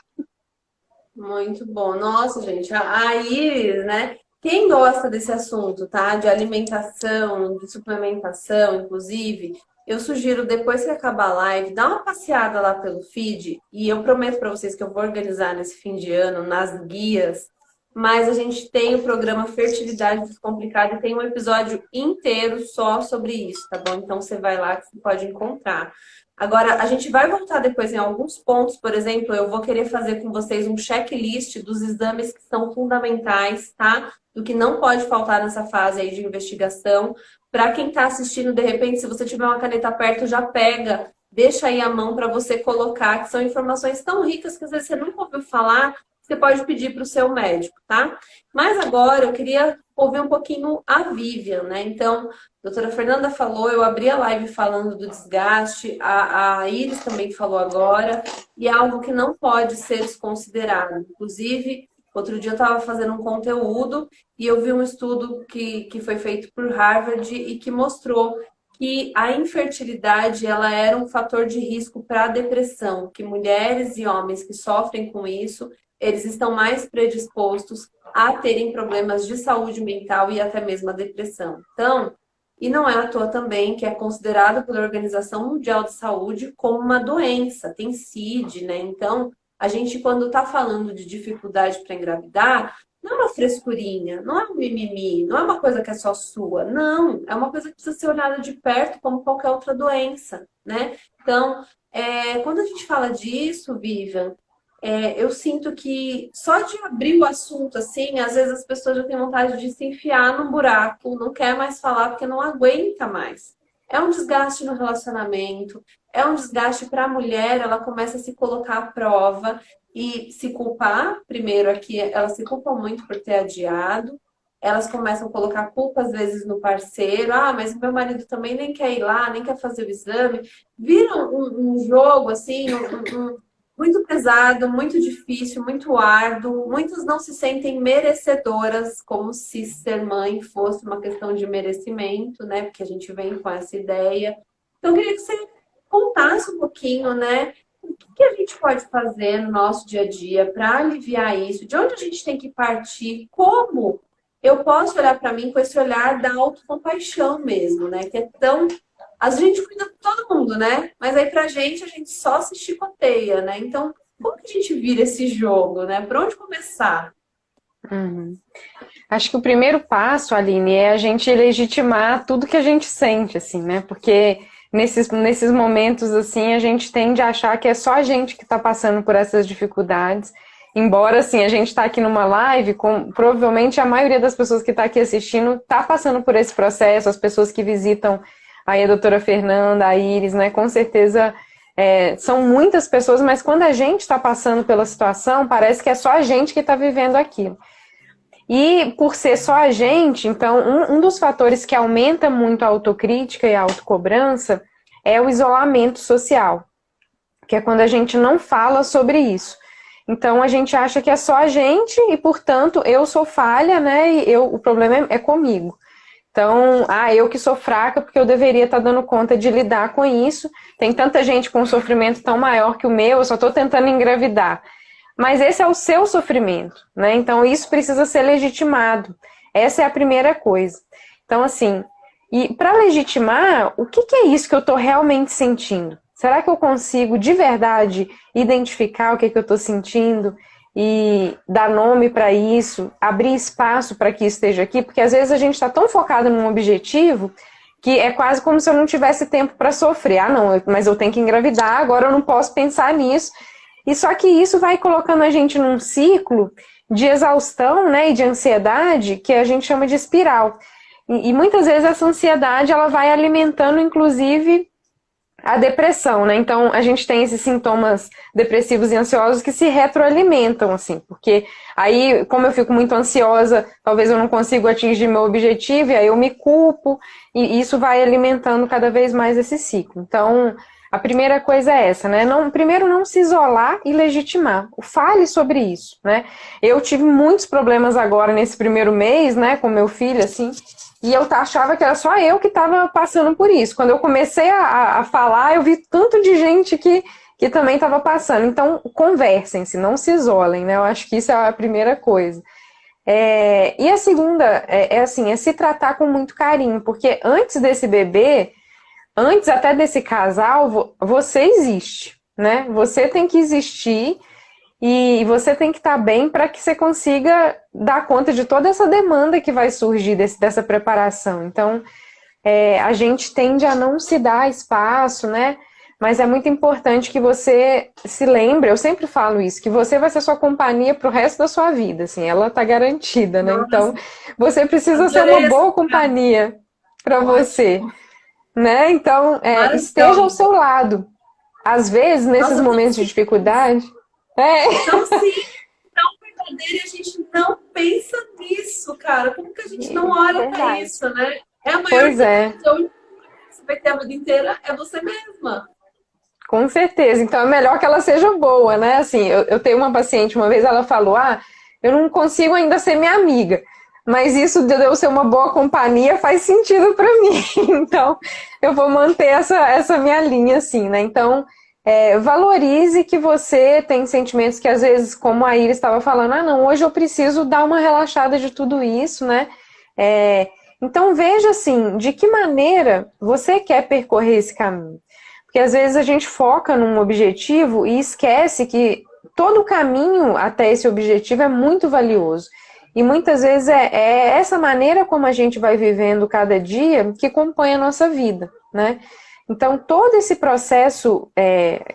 Muito bom. Nossa, gente, a Iris, né? Quem gosta desse assunto, tá? De alimentação, de suplementação, inclusive, eu sugiro, depois que acabar a live, dar uma passeada lá pelo feed, e eu prometo para vocês que eu vou organizar nesse fim de ano, nas guias, mas a gente tem o programa Fertilidade Descomplicada e tem um episódio inteiro só sobre isso, tá bom? Então você vai lá que você pode encontrar. Agora, a gente vai voltar depois em alguns pontos, por exemplo, eu vou querer fazer com vocês um checklist dos exames que são fundamentais, tá? Do que não pode faltar nessa fase aí de investigação. Para quem está assistindo, de repente, se você tiver uma caneta perto, já pega, deixa aí a mão para você colocar, que são informações tão ricas que às vezes você nunca ouviu falar, você pode pedir para o seu médico, tá? Mas agora eu queria ouvir um pouquinho a Vivian, né? Então, a doutora Fernanda falou, eu abri a live falando do desgaste, a Iris também falou agora, e é algo que não pode ser desconsiderado. Inclusive, outro dia eu estava fazendo um conteúdo e eu vi um estudo que foi feito por Harvard e que mostrou que a infertilidade ela era um fator de risco para a depressão, que mulheres e homens que sofrem com isso, eles estão mais predispostos a terem problemas de saúde mental e até mesmo a depressão. Então, e não é à toa também que é considerado pela Organização Mundial de Saúde como uma doença, tem CID, né? Então, a gente quando está falando de dificuldade para engravidar, não é uma frescurinha, não é um mimimi, não é uma coisa que é só sua, não, é uma coisa que precisa ser olhada de perto como qualquer outra doença, né? Então, quando a gente fala disso, Vivian, eu sinto que só de abrir o assunto assim, às vezes as pessoas já têm vontade de se enfiar num buraco, não quer mais falar porque não aguenta mais. É um desgaste no relacionamento, é um desgaste para a mulher, ela começa a se colocar à prova e se culpar. Primeiro aqui, elas se culpam muito por ter adiado, elas começam a colocar culpa às vezes no parceiro, mas meu marido também nem quer ir lá, nem quer fazer o exame. Vira um jogo assim, muito pesado, muito difícil, muito árduo. Muitas não se sentem merecedoras, como se ser mãe fosse uma questão de merecimento, né? Porque a gente vem com essa ideia. Então, eu queria que você contasse um pouquinho, né? O que a gente pode fazer no nosso dia a dia para aliviar isso? De onde a gente tem que partir? Como eu posso olhar para mim com esse olhar da autocompaixão mesmo, né? Que é tão... A gente cuida de todo mundo, né? Mas aí pra gente, a gente só se chicoteia, né? Então, como que a gente vira esse jogo, né? Por onde começar? Acho que o primeiro passo, Aline, é a gente legitimar tudo que a gente sente, assim, né? Porque nesses momentos, assim, a gente tende a achar que é só a gente que está passando por essas dificuldades. Embora, assim, a gente está aqui numa live, provavelmente a maioria das pessoas que está aqui assistindo está passando por esse processo, as pessoas que visitam aí a doutora Fernanda, a Iris, né? Com certeza são muitas pessoas, mas quando a gente está passando pela situação, parece que é só a gente que está vivendo aquilo. E por ser só a gente, então, um dos fatores que aumenta muito a autocrítica e a autocobrança é o isolamento social, que é quando a gente não fala sobre isso. Então, a gente acha que é só a gente e, portanto, eu sou falha, né? E o problema é comigo. Então, eu que sou fraca porque eu deveria estar dando conta de lidar com isso. Tem tanta gente com um sofrimento tão maior que o meu, eu só estou tentando engravidar. Mas esse é o seu sofrimento, né? Então, isso precisa ser legitimado. Essa é a primeira coisa. Então, assim, e para legitimar, o que é isso que eu estou realmente sentindo? Será que eu consigo, de verdade, identificar o que eu estou sentindo e dar nome para isso, abrir espaço para que isso esteja aqui? Porque às vezes a gente está tão focado num objetivo que é quase como se eu não tivesse tempo para sofrer. Não, mas eu tenho que engravidar, agora eu não posso pensar nisso. E só que isso vai colocando a gente num ciclo de exaustão, né, e de ansiedade que a gente chama de espiral. E muitas vezes essa ansiedade ela vai alimentando, inclusive, a depressão, né? Então, a gente tem esses sintomas depressivos e ansiosos que se retroalimentam, assim, porque aí, como eu fico muito ansiosa, talvez eu não consiga atingir meu objetivo, e aí eu me culpo, e isso vai alimentando cada vez mais esse ciclo. Então, a primeira coisa é essa, né? Primeiro, não se isolar e legitimar. Fale sobre isso, né? Eu tive muitos problemas agora nesse primeiro mês, né, com meu filho, assim, e eu achava que era só eu que estava passando por isso. Quando eu comecei a falar, eu vi tanto de gente que também estava passando. Então, conversem-se, não se isolem, né? Eu acho que isso é a primeira coisa. E a segunda assim, é se tratar com muito carinho, porque antes desse bebê, antes até desse casal, você existe, né? Você tem que existir e você tem que estar bem para que você consiga dar conta de toda essa demanda que vai surgir dessa preparação. Então, a gente tende a não se dar espaço, né? Mas é muito importante que você se lembre, eu sempre falo isso, que você vai ser sua companhia pro resto da sua vida, assim, ela tá garantida, né? Então, você precisa ser uma boa companhia para você, né? Então, esteja ao seu lado. Às vezes, nesses momentos de dificuldade... Então, sim, tão verdadeiro e a gente não pensa nisso, cara. Como que a gente não olha para isso, né? É a maior Pois é. que você vai ter a vida inteira, é você mesma. Com certeza. Então é melhor que ela seja boa, né? Assim, eu tenho uma paciente, uma vez ela falou, eu não consigo ainda ser minha amiga, mas isso de eu ser uma boa companhia faz sentido para mim. Então, eu vou manter essa minha linha, assim, né? Então, valorize que você tem sentimentos que às vezes, como a Iris estava falando, não, hoje eu preciso dar uma relaxada de tudo isso, né? Então veja assim, de que maneira você quer percorrer esse caminho. Porque às vezes a gente foca num objetivo e esquece que todo o caminho até esse objetivo é muito valioso. E muitas vezes é essa maneira como a gente vai vivendo cada dia que compõe a nossa vida, né? Então, todo esse processo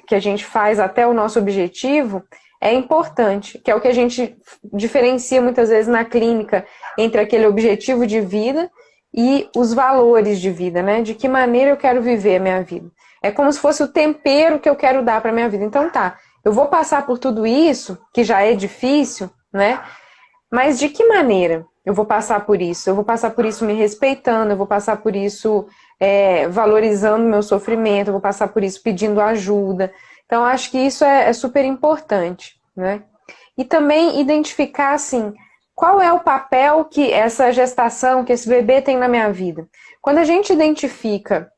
que a gente faz até o nosso objetivo é importante, que é o que a gente diferencia muitas vezes na clínica entre aquele objetivo de vida e os valores de vida, né? De que maneira eu quero viver a minha vida. É como se fosse o tempero que eu quero dar para a minha vida. Então eu vou passar por tudo isso, que já é difícil, né? Mas de que maneira eu vou passar por isso? Eu vou passar por isso me respeitando, eu vou passar por isso valorizando o meu sofrimento, eu vou passar por isso pedindo ajuda. Então, acho que isso é super importante, né? E também identificar, assim, qual é o papel que essa gestação, que esse bebê tem na minha vida. Quando a gente identifica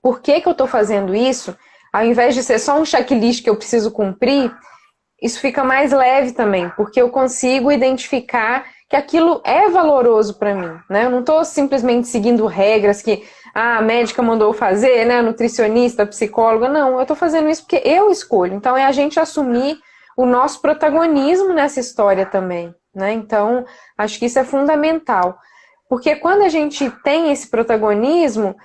por que eu estou fazendo isso, ao invés de ser só um checklist que eu preciso cumprir, isso fica mais leve também, porque eu consigo identificar que aquilo é valoroso para mim, né? Eu não estou simplesmente seguindo regras que a médica mandou fazer, né? A nutricionista, a psicóloga, não, eu estou fazendo isso porque eu escolho. Então é a gente assumir o nosso protagonismo nessa história também, né? Então acho que isso é fundamental, porque quando a gente tem esse protagonismo,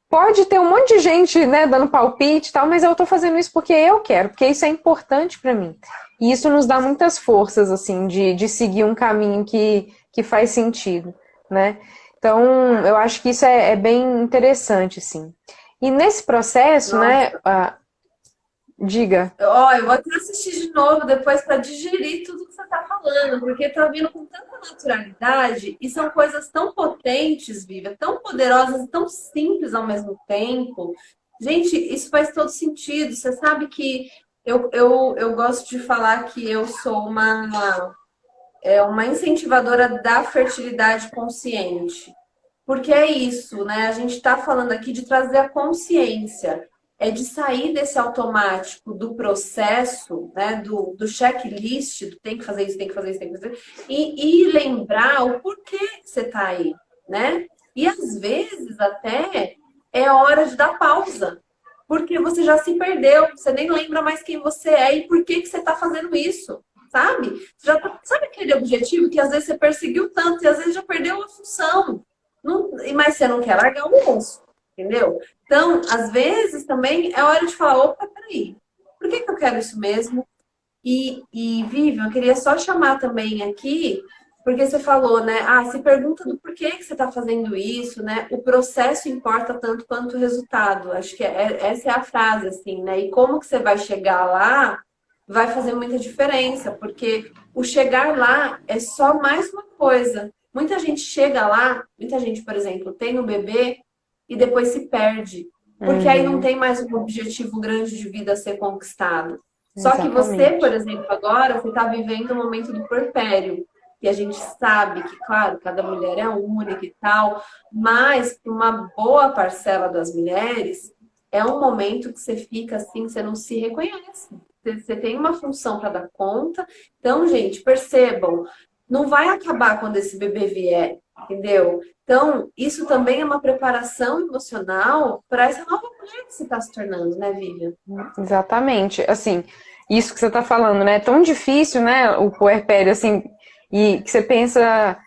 pode ter um monte de gente, né, dando palpite e tal, mas eu estou fazendo isso porque eu quero, porque isso é importante para mim. E isso nos dá muitas forças, assim, de seguir um caminho que faz sentido, né? Então, eu acho que isso é bem interessante, assim. E nesse processo, né, diga. Eu vou até assistir de novo depois para digerir tudo que você está falando, porque está vindo com tanta naturalidade e são coisas tão potentes, Vivian, tão poderosas e tão simples ao mesmo tempo. Gente, isso faz todo sentido. Você sabe que eu gosto de falar que eu sou uma incentivadora da fertilidade consciente. Porque é isso, né? A gente está falando aqui de trazer a consciência. É de sair desse automático do processo, né, do checklist, do tem que fazer isso, tem que fazer isso, tem que fazer isso, e lembrar o porquê você está aí, né? E às vezes até é hora de dar pausa, porque você já se perdeu, você nem lembra mais quem você é e por que você está fazendo isso, sabe? Você sabe aquele objetivo que às vezes você perseguiu tanto e às vezes já perdeu a função, mas você não quer largar o osso. Entendeu? Então, às vezes também é hora de falar, opa, peraí, por que eu quero isso mesmo? E Vivian, eu queria só chamar também aqui Porque você falou, né? Ah, se pergunta do porquê que você está fazendo isso, né? O processo importa tanto quanto o resultado. Acho que essa é a frase, assim, né? E como que você vai chegar lá vai fazer muita diferença, porque o chegar lá é só mais uma coisa. Muita gente chega lá, muita gente, por exemplo, tem um bebê e depois se perde, porque aí não Uhum, tem mais um objetivo grande de vida a ser conquistado. Só que você, por exatamente. exemplo, agora, você está vivendo o momento do puerpério. E a gente sabe que, claro, cada mulher é única e tal, mas para uma boa parcela das mulheres, é um momento que você fica assim, você não se reconhece. Você tem uma função para dar conta. Então, gente, percebam, não vai acabar quando esse bebê vier, entendeu? Então, isso também é uma preparação emocional para essa nova mulher que você está se tornando, né, Vivian? Exatamente. Assim, isso que você está falando, né? É tão difícil, né? O puerpério, assim, e que você pensa,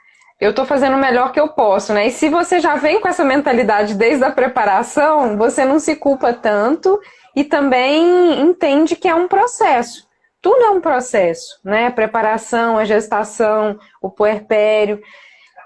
eu estou fazendo o melhor que eu posso, né? E se você já vem com essa mentalidade desde a preparação, você não se culpa tanto e também entende que é um processo. Tudo é um processo, né? A preparação, a gestação, o puerpério.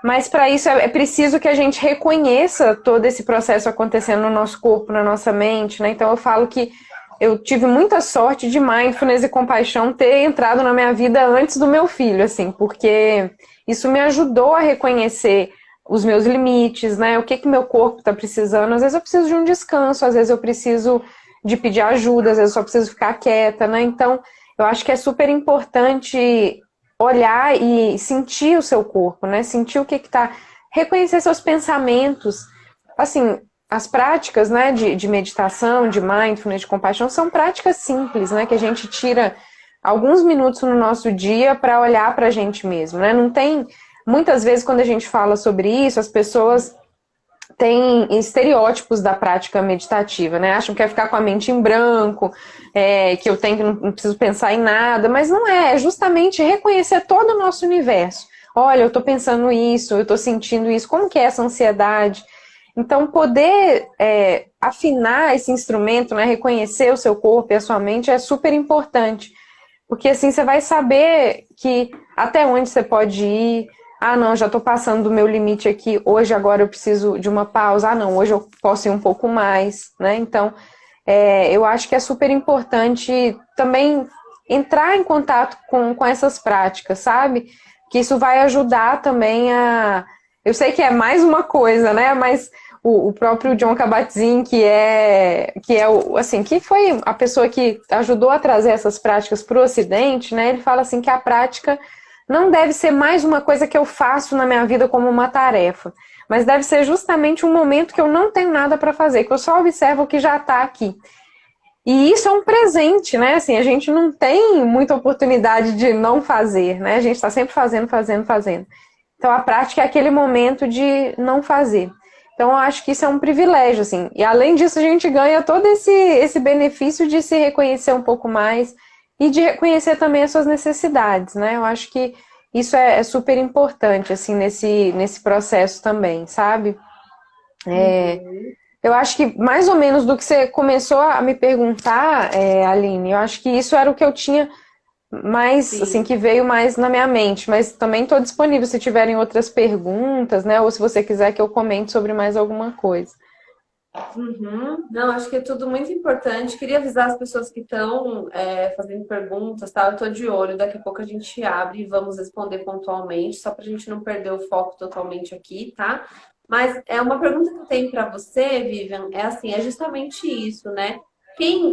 Mas para isso é preciso que a gente reconheça todo esse processo acontecendo no nosso corpo, na nossa mente, né? Então eu falo que eu tive muita sorte de mindfulness e compaixão ter entrado na minha vida antes do meu filho, assim, porque isso me ajudou a reconhecer os meus limites, né? O que que meu corpo está precisando. Às vezes eu preciso de um descanso, às vezes eu preciso de pedir ajuda, às vezes eu só preciso ficar quieta, né? Então eu acho que é super importante olhar e sentir o seu corpo, né? Sentir o que está, reconhecer seus pensamentos. Assim, as práticas, né, de meditação, de mindfulness, de compaixão, são práticas simples, né? Que a gente tira alguns minutos no nosso dia para olhar para a gente mesmo, né? Não tem, muitas vezes quando a gente fala sobre isso, as pessoas tem estereótipos da prática meditativa, né? Acham que é ficar com a mente em branco, que eu tenho que não preciso pensar em nada, mas não é. É justamente reconhecer todo o nosso universo. Olha, eu estou pensando isso, eu estou sentindo isso, como que é essa ansiedade? Então, poder afinar esse instrumento, né? Reconhecer o seu corpo e a sua mente é super importante. Porque assim você vai saber que até onde você pode ir. Ah, não, já estou passando do meu limite aqui. Hoje, agora eu preciso de uma pausa. Ah, não, hoje eu posso ir um pouco mais, né? Então, eu acho que é super importante também entrar em contato com essas práticas, sabe? Que isso vai ajudar também a... Eu sei que é mais uma coisa, né? Mas o próprio Jon Kabat-Zinn, que foi a pessoa que ajudou a trazer essas práticas para o Ocidente, né? Ele fala assim que a prática não deve ser mais uma coisa que eu faço na minha vida como uma tarefa, mas deve ser justamente um momento que eu não tenho nada para fazer, que eu só observo o que já está aqui. E isso é um presente, né? Assim, a gente não tem muita oportunidade de não fazer, né? A gente está sempre fazendo, fazendo, fazendo. Então a prática é aquele momento de não fazer. Então eu acho que isso é um privilégio, assim. E além disso a gente ganha todo esse benefício de se reconhecer um pouco mais e de reconhecer também as suas necessidades, né? Eu acho que isso é super importante, assim, nesse processo também, sabe? Eu acho que mais ou menos do que você começou a me perguntar, Aline, eu acho que isso era o que eu tinha mais, assim, Sim. que veio mais na minha mente, mas também estou disponível se tiverem outras perguntas, né? Ou se você quiser que eu comente sobre mais alguma coisa. Uhum. Não, acho que é tudo muito importante. Queria avisar as pessoas que estão fazendo perguntas, tá? Eu estou de olho, daqui a pouco a gente abre e vamos responder pontualmente, só para a gente não perder o foco totalmente aqui, tá? Mas é uma pergunta que eu tenho para você, Vivian, é assim, é justamente isso, né?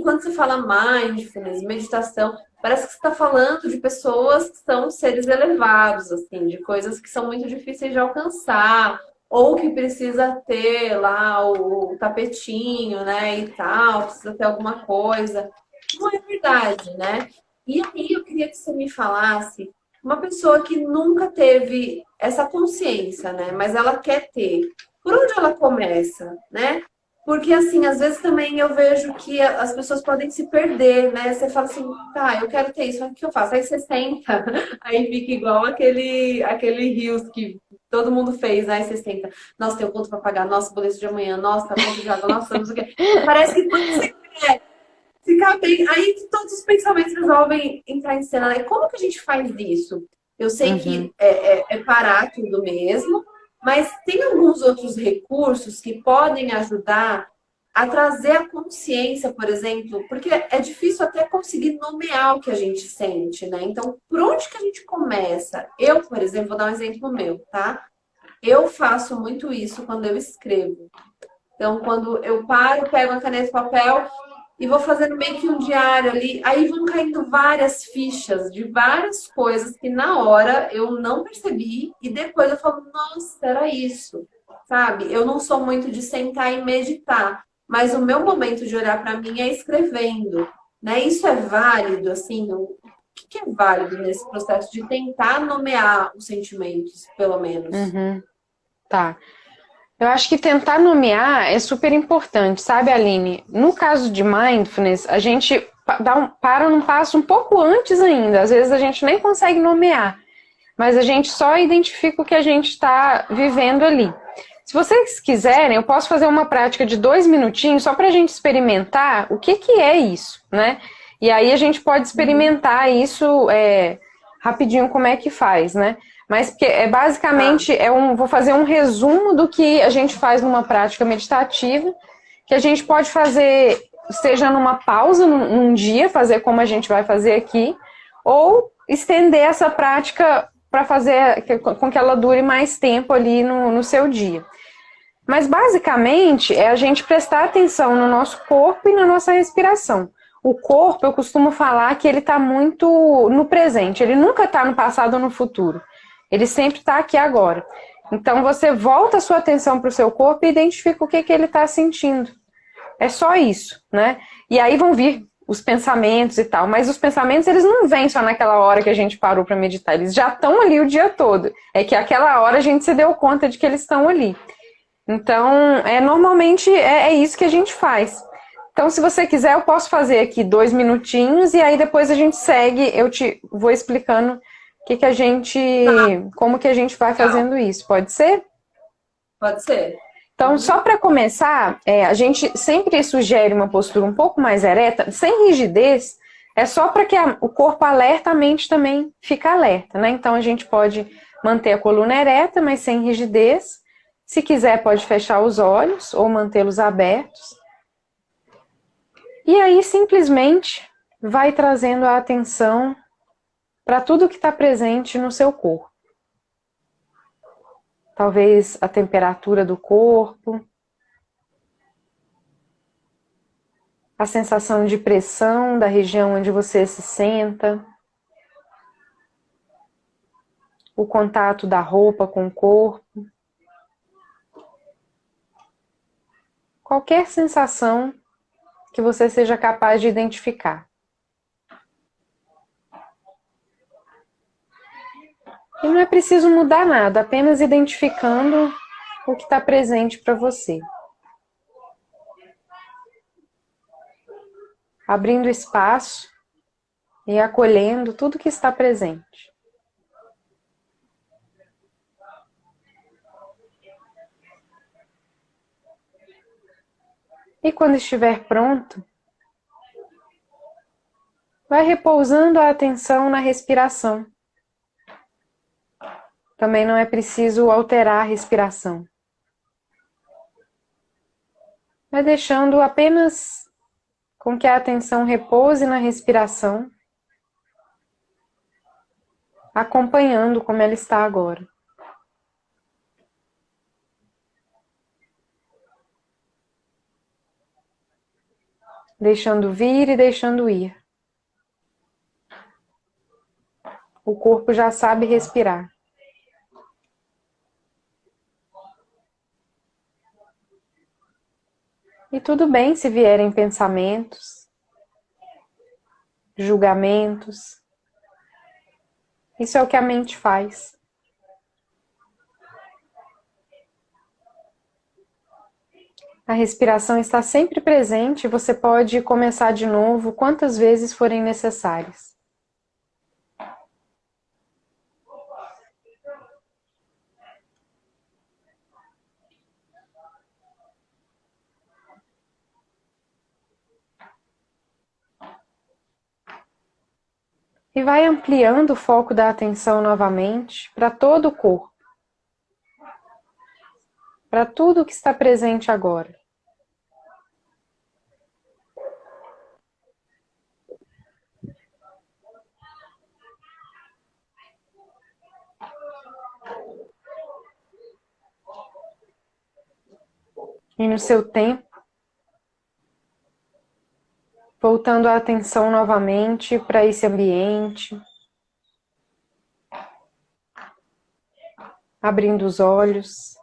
Quando você fala mindfulness, meditação, parece que você está falando de pessoas que são seres elevados, assim, de coisas que são muito difíceis de alcançar ou que precisa ter lá o tapetinho, né, e tal, precisa ter alguma coisa. Não é verdade, né? E aí eu queria que você me falasse, uma pessoa que nunca teve essa consciência, né, mas ela quer ter, por onde ela começa, né? Porque, assim, às vezes também eu vejo que as pessoas podem se perder, né? Você fala assim, tá, eu quero ter isso, mas o que eu faço? Aí você senta, aí fica igual aquele rios que todo mundo fez, né? Aí você senta, nossa, tem conta pra pagar, nossa, boleto de amanhã, nossa, conta de água, nossa, não sei o quê. Parece que quando você quer ficar bem, aí todos os pensamentos resolvem entrar em cena, né? Como que a gente faz isso? Eu sei Uhum. que é parar tudo mesmo, mas tem alguns outros recursos que podem ajudar a trazer a consciência, por exemplo, porque é difícil até conseguir nomear o que a gente sente, né? Então, por onde que a gente começa? Eu, por exemplo, vou dar um exemplo meu, tá? Eu faço muito isso quando eu escrevo. Então, quando eu paro, pego a caneta e papel e vou fazendo meio que um diário ali, aí vão caindo várias fichas de várias coisas que na hora eu não percebi e depois eu falo, nossa, era isso, sabe? Eu não sou muito de sentar e meditar, mas o meu momento de olhar para mim é escrevendo, né? Isso é válido, assim, o que é válido nesse processo de tentar nomear os sentimentos, pelo menos? Uhum. Tá. Eu acho que tentar nomear é super importante, sabe, Aline? No caso de mindfulness, a gente para num passo um pouco antes ainda. Às vezes a gente nem consegue nomear, mas a gente só identifica o que a gente está vivendo ali. Se vocês quiserem, eu posso fazer uma prática de 2 minutinhos só para a gente experimentar o que é isso, né? E aí a gente pode experimentar isso rapidinho como é que faz, né? Mas porque Tá. basicamente vou fazer um resumo do que a gente faz numa prática meditativa, que a gente pode fazer, seja numa pausa num dia, fazer como a gente vai fazer aqui, ou estender essa prática para fazer com que ela dure mais tempo ali no seu dia. Mas basicamente é a gente prestar atenção no nosso corpo e na nossa respiração. O corpo, eu costumo falar que ele está muito no presente, ele nunca está no passado ou no futuro. Ele sempre está aqui agora. Então você volta a sua atenção para o seu corpo e identifica o que ele está sentindo. É só isso, né? E aí vão vir os pensamentos e tal, mas os pensamentos eles não vêm só naquela hora que a gente parou para meditar, eles já estão ali o dia todo. É que aquela hora a gente se deu conta de que eles estão ali. Então, normalmente é isso que a gente faz. Então, se você quiser, eu posso fazer aqui 2 minutinhos e aí depois a gente segue, eu te vou explicando como que a gente vai Legal. fazendo isso. Pode ser? Pode ser. Então, Uhum. só para começar, a gente sempre sugere uma postura um pouco mais ereta, sem rigidez, é só para que o corpo alerta, a mente também fica alerta, né? Então, a gente pode manter a coluna ereta, mas sem rigidez. Se quiser, pode fechar os olhos ou mantê-los abertos. E aí, simplesmente, vai trazendo a atenção para tudo que está presente no seu corpo. Talvez a temperatura do corpo, a sensação de pressão da região onde você se senta, o contato da roupa com o corpo, qualquer sensação que você seja capaz de identificar. E não é preciso mudar nada, apenas identificando o que está presente para você. Abrindo espaço e acolhendo tudo que está presente. E quando estiver pronto, vai repousando a atenção na respiração. Também não é preciso alterar a respiração. Vai deixando apenas com que a atenção repouse na respiração, acompanhando como ela está agora. Deixando vir e deixando ir. O corpo já sabe respirar. E tudo bem se vierem pensamentos, julgamentos. Isso é o que a mente faz. A respiração está sempre presente e você pode começar de novo quantas vezes forem necessárias. e vai ampliando o foco da atenção novamente para todo o corpo, para tudo que está presente agora. E no seu tempo, voltando a atenção novamente para esse ambiente, abrindo os olhos.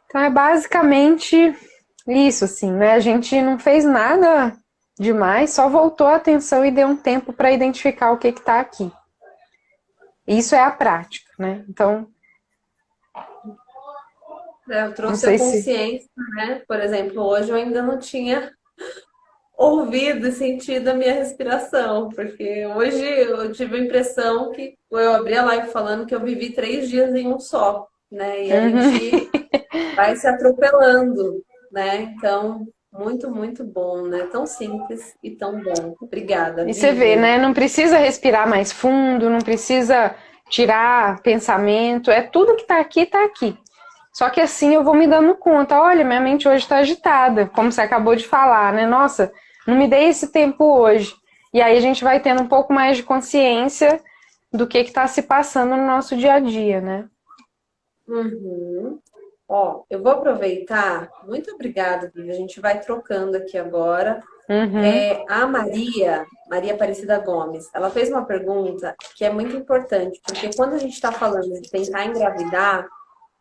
Então é basicamente isso, assim, né? A gente não fez nada demais, só voltou a atenção e deu um tempo para identificar o que está aqui. Isso é a prática, né? Então, eu trouxe a consciência, né? Por exemplo, hoje eu ainda não tinha ouvido e sentido a minha respiração, porque hoje eu tive a impressão que eu abri a live falando que eu vivi 3 dias em um só, né? E a gente vai se atropelando, né? Então, muito, muito bom, né? Tão simples e tão bom. Obrigada. E você vê, Vivian. né? Não precisa respirar mais fundo, não precisa tirar pensamento, é tudo que tá aqui, tá aqui. Só que assim eu vou me dando conta, olha, minha mente hoje tá agitada, como você acabou de falar, né? Nossa, não me dei esse tempo hoje. E aí a gente vai tendo um pouco mais de consciência do que tá se passando no nosso dia a dia, né? Uhum. Ó, eu vou aproveitar. Muito obrigada, Vivi. A gente vai trocando aqui agora. A Maria Aparecida Gomes, ela fez uma pergunta que é muito importante, porque quando a gente está falando de tentar engravidar,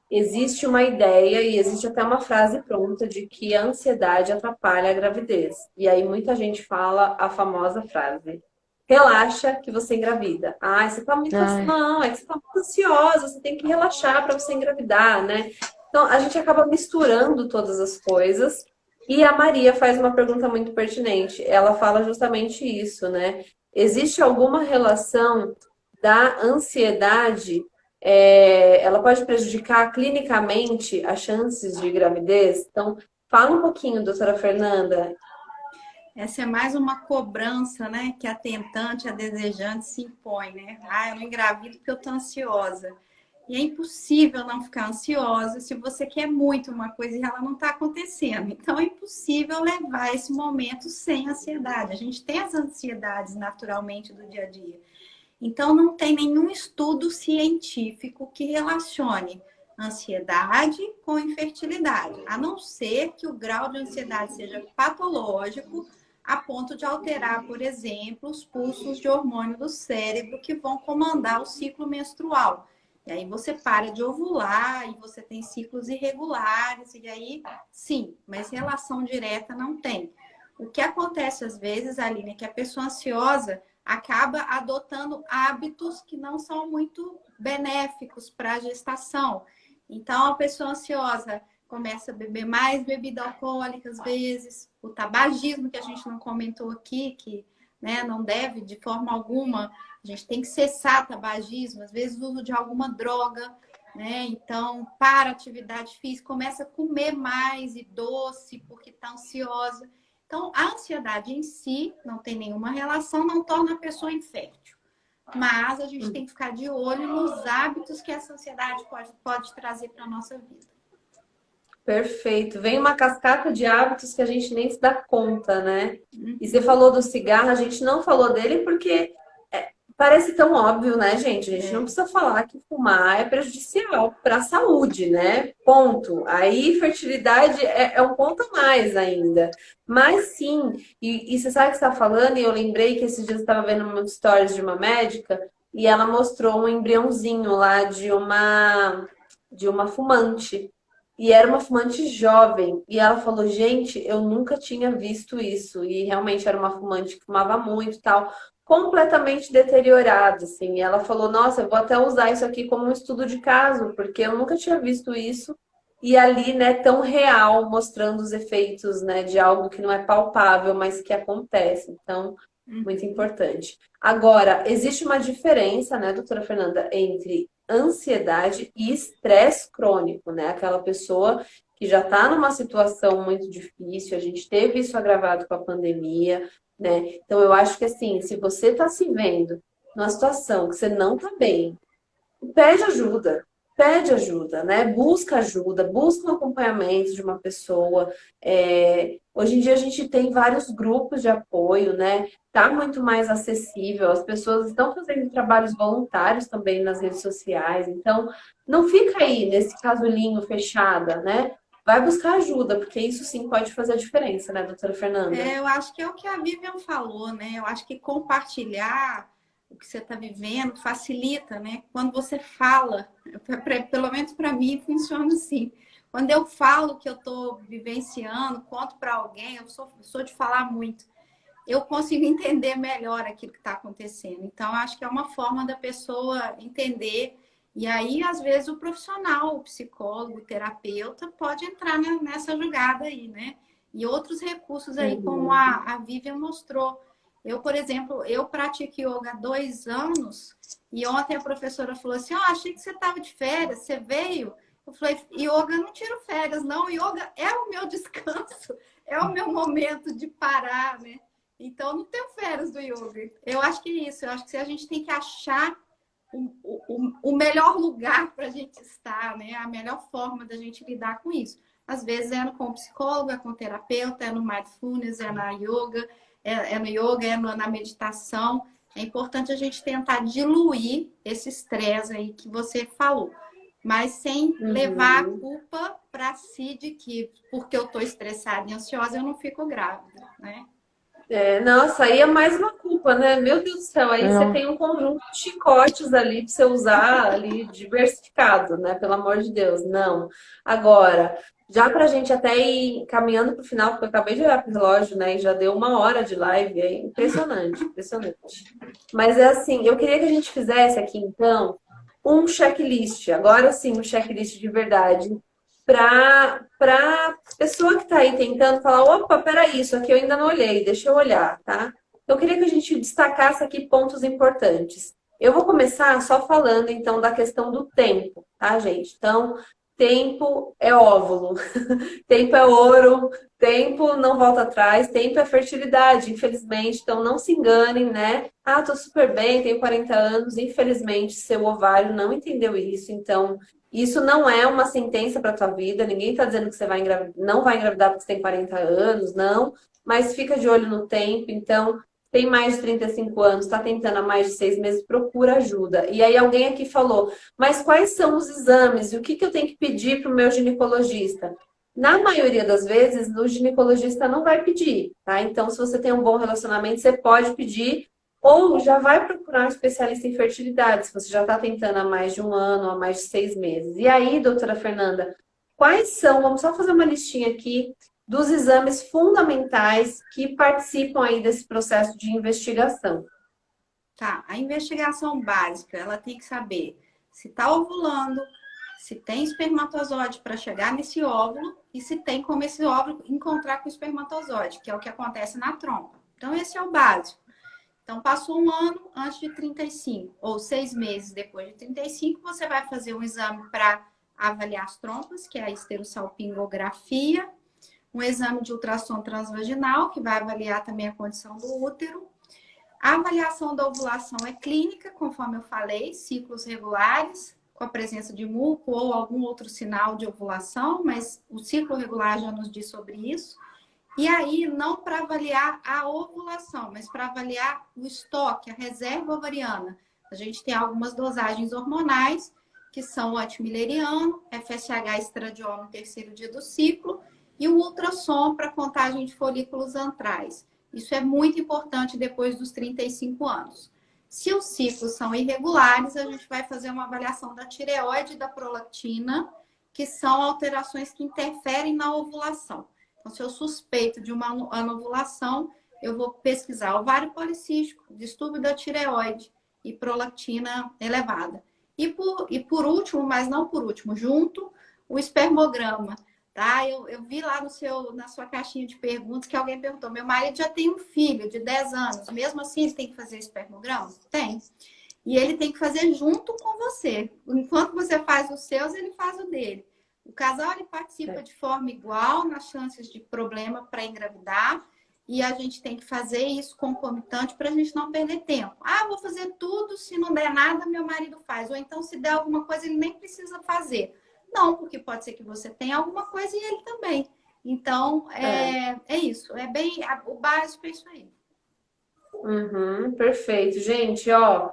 existe uma ideia e existe até uma frase pronta de que a ansiedade atrapalha a gravidez. E aí muita gente fala a famosa frase: relaxa que você engravida. Ah, você tá muito não, é que você tá muito ansiosa, você tem que relaxar para você engravidar, né? Então a gente acaba misturando todas as coisas. E a Maria faz uma pergunta muito pertinente. Ela fala justamente isso, né? Existe alguma relação da ansiedade, ela pode prejudicar clinicamente as chances de gravidez? Então, fala um pouquinho, doutora Fernanda. Essa é mais uma cobrança, né? Que a tentante, a desejante se impõe, né? Ah, eu não engravido porque eu tô ansiosa. E é impossível não ficar ansiosa se você quer muito uma coisa e ela não está acontecendo. Então, é impossível levar esse momento sem ansiedade. A gente tem as ansiedades naturalmente do dia a dia. Então, não tem nenhum estudo científico que relacione ansiedade com infertilidade, a não ser que o grau de ansiedade seja patológico, a ponto de alterar, por exemplo, os pulsos de hormônio do cérebro que vão comandar o ciclo menstrual. E aí você para de ovular e você tem ciclos irregulares, e aí sim, mas relação direta não tem. O que acontece às vezes, Aline, é que a pessoa ansiosa acaba adotando hábitos que não são muito benéficos para a gestação. Então, a pessoa ansiosa começa a beber mais bebida alcoólica às vezes, o tabagismo que a gente não comentou aqui, que né, não deve de forma alguma. A gente tem que cessar tabagismo, às vezes o uso de alguma droga, né? Então, para a atividade física, começa a comer mais e doce porque está ansiosa. Então, a ansiedade em si não tem nenhuma relação, não torna a pessoa infértil. Mas a gente tem que ficar de olho nos hábitos que essa ansiedade pode trazer para a nossa vida. Perfeito. Vem uma cascata de hábitos que a gente nem se dá conta, né? E você falou do cigarro, a gente não falou dele porque parece tão óbvio, né, gente? A gente não precisa falar que fumar é prejudicial para a saúde, né? Ponto. Aí, fertilidade é um ponto a mais ainda. Mas sim, e você sabe o que você está falando, e eu lembrei que esses dias eu estava vendo um stories de uma médica e ela mostrou um embriãozinho lá de uma fumante. E era uma fumante jovem. E ela falou, gente, eu nunca tinha visto isso. E realmente era uma fumante que fumava muito e tal, completamente deteriorado, assim. E ela falou, nossa, eu vou até usar isso aqui como um estudo de caso, porque eu nunca tinha visto isso. E ali, né, tão real, mostrando os efeitos, né, de algo que não é palpável, mas que acontece. Então, muito importante. Agora, existe uma diferença, né, doutora Fernanda, entre ansiedade e estresse crônico, né? Aquela pessoa que já está numa situação muito difícil, a gente teve isso agravado com a pandemia, né? Então eu acho que assim, se você está se vendo numa situação que você não está bem, pede ajuda. Pede ajuda, né? Busca um acompanhamento de uma pessoa. Hoje em dia a gente tem vários grupos de apoio, né? Tá muito mais acessível. As pessoas estão fazendo trabalhos voluntários também nas redes sociais. Então, não fica aí nesse casulinho fechada, né? Vai buscar ajuda, porque isso sim pode fazer a diferença, né, doutora Fernanda? Eu acho que é o que a Vivian falou, né? Eu acho que compartilhar o que você está vivendo facilita, né? Quando você fala, pelo menos para mim funciona assim. Quando eu falo que eu estou vivenciando, conto para alguém, eu sou de falar muito, eu consigo entender melhor aquilo que está acontecendo. Então, acho que é uma forma da pessoa entender. E aí, às vezes, o profissional, o psicólogo, o terapeuta, pode entrar nessa jogada aí, né? E outros recursos aí, como a Vivian mostrou. Eu, por exemplo, eu pratico yoga há 2 anos e ontem a professora falou assim, achei que você estava de férias, você veio? Eu falei, yoga não tiro férias, não. Yoga é o meu descanso, é o meu momento de parar, né? Então, não tenho férias do yoga. Eu acho que é isso. Eu acho que a gente tem que achar o melhor lugar para a gente estar, né? A melhor forma da gente lidar com isso. Às vezes é com o psicólogo, é com o terapeuta, é no mindfulness, é na yoga, é no yoga, na meditação. É importante a gente tentar diluir esse estresse aí que você falou, mas sem levar a culpa para si de que porque eu estou estressada e ansiosa eu não fico grávida, né? Nossa, aí é mais uma culpa, né? Meu Deus do céu, aí você Não. tem um conjunto de chicotes ali para você usar ali diversificado, né? Pelo amor de Deus, não. Agora, já para a gente até ir caminhando para o final, porque eu acabei de olhar para o relógio, né? E já deu 1 hora de live, é impressionante, impressionante. Mas é assim, eu queria que a gente fizesse aqui então um checklist, agora sim, um checklist de verdade, para pessoa que está aí tentando falar, opa, peraí, isso aqui eu ainda não olhei, deixa eu olhar, tá? Eu queria que a gente destacasse aqui pontos importantes. Eu vou começar só falando, então, da questão do tempo, tá, gente? Então, tempo é óvulo, tempo é ouro, tempo não volta atrás, tempo é fertilidade, infelizmente. Então, não se enganem, né? Tô super bem, tenho 40 anos. Infelizmente, seu ovário não entendeu isso. Então, isso não é uma sentença para a tua vida. Ninguém está dizendo que você não vai engravidar porque você tem 40 anos, não. Mas fica de olho no tempo. Então, tem mais de 35 anos, está tentando há mais de 6 meses, procura ajuda. E aí alguém aqui falou, mas quais são os exames? E o que eu tenho que pedir para o meu ginecologista? Na maioria das vezes, o ginecologista não vai pedir, tá? Então, se você tem um bom relacionamento, você pode pedir ou já vai procurar um especialista em fertilidade, se você já está tentando há mais de 1 ano, há mais de 6 meses. E aí, doutora Fernanda, quais são, vamos só fazer uma listinha aqui, dos exames fundamentais que participam aí desse processo de investigação? Tá, a investigação básica, ela tem que saber se está ovulando, se tem espermatozoide para chegar nesse óvulo e se tem como esse óvulo encontrar com o espermatozoide, que é o que acontece na trompa. Então, esse é o básico. Então, passou 1 ano antes de 35, ou 6 meses depois de 35, você vai fazer um exame para avaliar as trompas, que é a esterossalpingografia, um exame de ultrassom transvaginal, que vai avaliar também a condição do útero. A avaliação da ovulação é clínica, conforme eu falei, ciclos regulares, com a presença de muco ou algum outro sinal de ovulação, mas o ciclo regular já nos diz sobre isso. E aí, não para avaliar a ovulação, mas para avaliar o estoque, a reserva ovariana. A gente tem algumas dosagens hormonais, que são o antimileriano, FSH estradiol no 3º dia do ciclo, e o ultrassom para contagem de folículos antrais. Isso é muito importante depois dos 35 anos. Se os ciclos são irregulares, a gente vai fazer uma avaliação da tireoide e da prolactina, que são alterações que interferem na ovulação. Então, se eu suspeito de uma anovulação, eu vou pesquisar ovário policístico, distúrbio da tireoide e prolactina elevada. E por último, mas não por último, junto, o espermograma. Tá? Eu vi lá na sua caixinha de perguntas que alguém perguntou, meu marido já tem um filho de 10 anos, mesmo assim ele tem que fazer espermograma? Tem. E ele tem que fazer junto com você. Enquanto você faz os seus, ele faz o dele. O casal ele participa de forma igual nas chances de problema para engravidar. E a gente tem que fazer isso concomitante para a gente não perder tempo. Ah, vou fazer tudo, se não der nada, meu marido faz. Ou então, se der alguma coisa, ele nem precisa fazer. Não, porque pode ser que você tenha alguma coisa e ele também. Então, é isso. É bem o básico é isso aí. Uhum, perfeito. Gente, ó,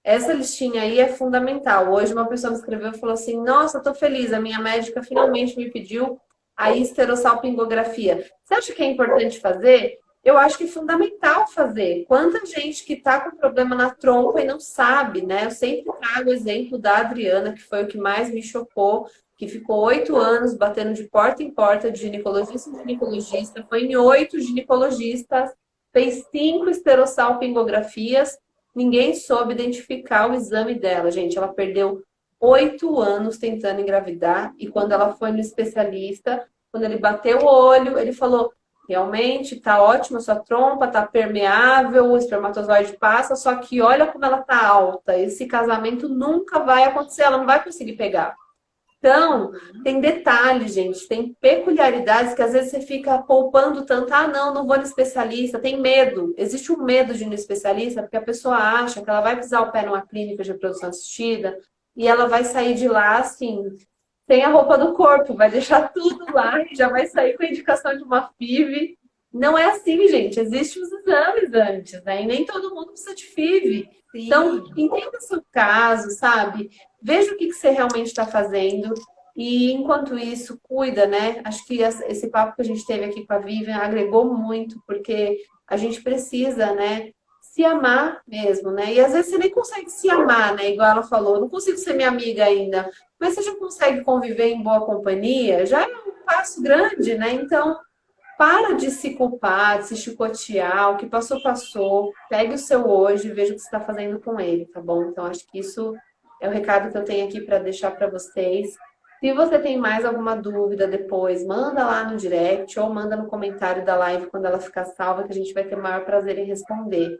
essa listinha aí é fundamental. Hoje uma pessoa me escreveu e falou assim, nossa, tô feliz, a minha médica finalmente me pediu a esterossalpingografia. Você acha que é importante fazer? Eu acho que é fundamental fazer. Quanta gente que tá com problema na trompa e não sabe, né? Eu sempre trago o exemplo da Adriana, que foi o que mais me chocou, que ficou 8 anos batendo de porta em porta de ginecologista em ginecologista, foi em 8 ginecologistas, fez 5 esterossalpingografias, ninguém soube identificar o exame dela, gente. Ela perdeu 8 anos tentando engravidar e quando ela foi no especialista, quando ele bateu o olho, ele falou, realmente tá ótima a sua trompa, tá permeável, o espermatozoide passa, só que olha como ela tá alta, esse casamento nunca vai acontecer, ela não vai conseguir pegar. Então, tem detalhes, gente, tem peculiaridades que às vezes você fica poupando tanto, ah, não vou no especialista, tem medo. Existe um medo de ir no especialista porque a pessoa acha que ela vai pisar o pé numa clínica de reprodução assistida e ela vai sair de lá, assim, sem a roupa do corpo, vai deixar tudo lá e já vai sair com a indicação de uma FIV. Não é assim, gente, existem os exames antes, né? E nem todo mundo precisa de FIV. Sim. Então, entenda o seu caso, sabe? Veja o que você realmente está fazendo e, enquanto isso, cuida, né? Acho que esse papo que a gente teve aqui com a Vivian agregou muito, porque a gente precisa, né, se amar mesmo, né? E às vezes você nem consegue se amar, né? Igual ela falou, não consigo ser minha amiga ainda, mas você já consegue conviver em boa companhia, já é um passo grande, né? Então, para de se culpar, de se chicotear, o que passou, passou. Pegue o seu hoje e veja o que você está fazendo com ele, tá bom? Então, acho que isso é o recado que eu tenho aqui para deixar para vocês. Se você tem mais alguma dúvida depois, manda lá no direct ou manda no comentário da live quando ela ficar salva, que a gente vai ter o maior prazer em responder.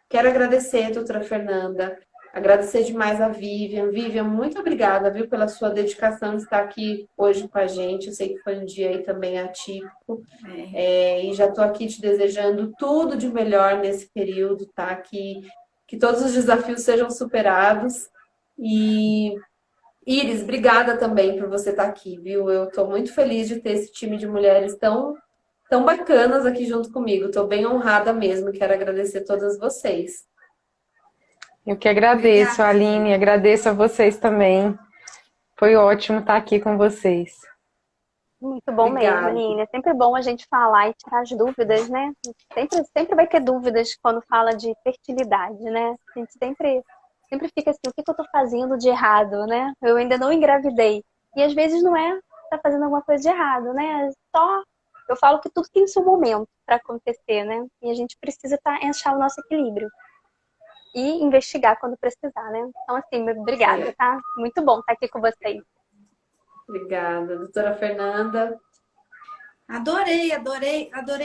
Quero agradecer, doutora Fernanda, agradecer demais a Vivian. Vivian, muito obrigada, viu, pela sua dedicação de estar aqui hoje com a gente. Eu sei que foi um dia aí também atípico. E já estou aqui te desejando tudo de melhor nesse período, tá? Que todos os desafios sejam superados. E, Iris, obrigada também por você estar aqui, viu? Eu estou muito feliz de ter esse time de mulheres tão bacanas aqui junto comigo. Estou bem honrada mesmo. Quero agradecer a todas vocês. Eu que agradeço, Obrigada. Aline, agradeço a vocês também. Foi ótimo estar aqui com vocês. Muito bom Obrigada. mesmo, Aline. É sempre bom a gente falar e tirar as dúvidas, né? Sempre vai ter dúvidas quando fala de fertilidade, né? A gente sempre fica assim, o que eu tô fazendo de errado, né? Eu ainda não engravidei. E às vezes não é tá fazendo alguma coisa de errado, né? Só eu falo que tudo tem seu momento para acontecer, né? E a gente precisa achar o nosso equilíbrio. E investigar quando precisar, né? Então, assim, obrigada, tá? Muito bom estar aqui com vocês. Obrigada. Doutora Fernanda. Adorei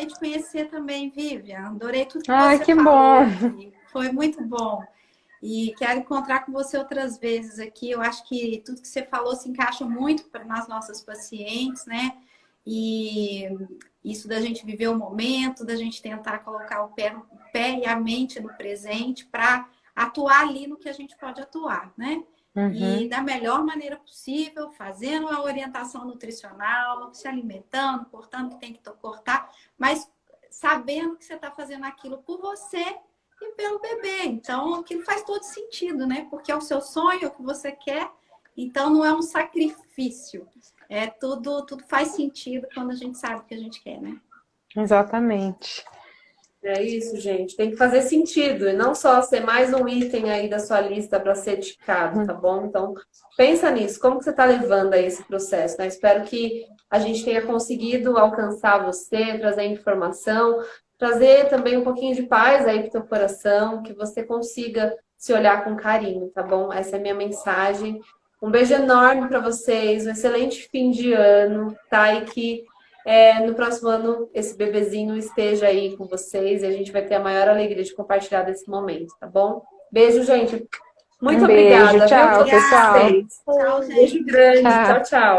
te conhecer também, Vivian. Adorei tudo que Ai, você que falou bom. aqui. Foi muito bom. E quero encontrar com você outras vezes aqui. Eu acho que tudo que você falou se encaixa muito nas nossas pacientes, né? E isso da gente viver o momento, da gente tentar colocar o pé e a mente no presente para atuar ali no que a gente pode atuar, né? Uhum. E da melhor maneira possível, fazendo a orientação nutricional, se alimentando, cortando o que tem que cortar, mas sabendo que você está fazendo aquilo por você e pelo bebê. Então, aquilo faz todo sentido, né? Porque é o seu sonho, é o que você quer. Então, não é um sacrifício. Tudo faz sentido quando a gente sabe o que a gente quer, né? Exatamente. É isso, gente. Tem que fazer sentido e não só ser mais um item aí da sua lista para ser ticado, tá bom? Então, pensa nisso. Como que você está levando aí esse processo, né? Espero que a gente tenha conseguido alcançar você, trazer informação, trazer também um pouquinho de paz aí pro teu coração, que você consiga se olhar com carinho, tá bom? Essa é a minha mensagem. Um beijo enorme para vocês, um excelente fim de ano, tá? E que no próximo ano esse bebezinho esteja aí com vocês e a gente vai ter a maior alegria de compartilhar desse momento, tá bom? Beijo, gente! Muito Um beijo, obrigada, viu, tchau, a todos pessoal. vocês. Tchau, gente. Beijo grande, Tchau. tchau, tchau.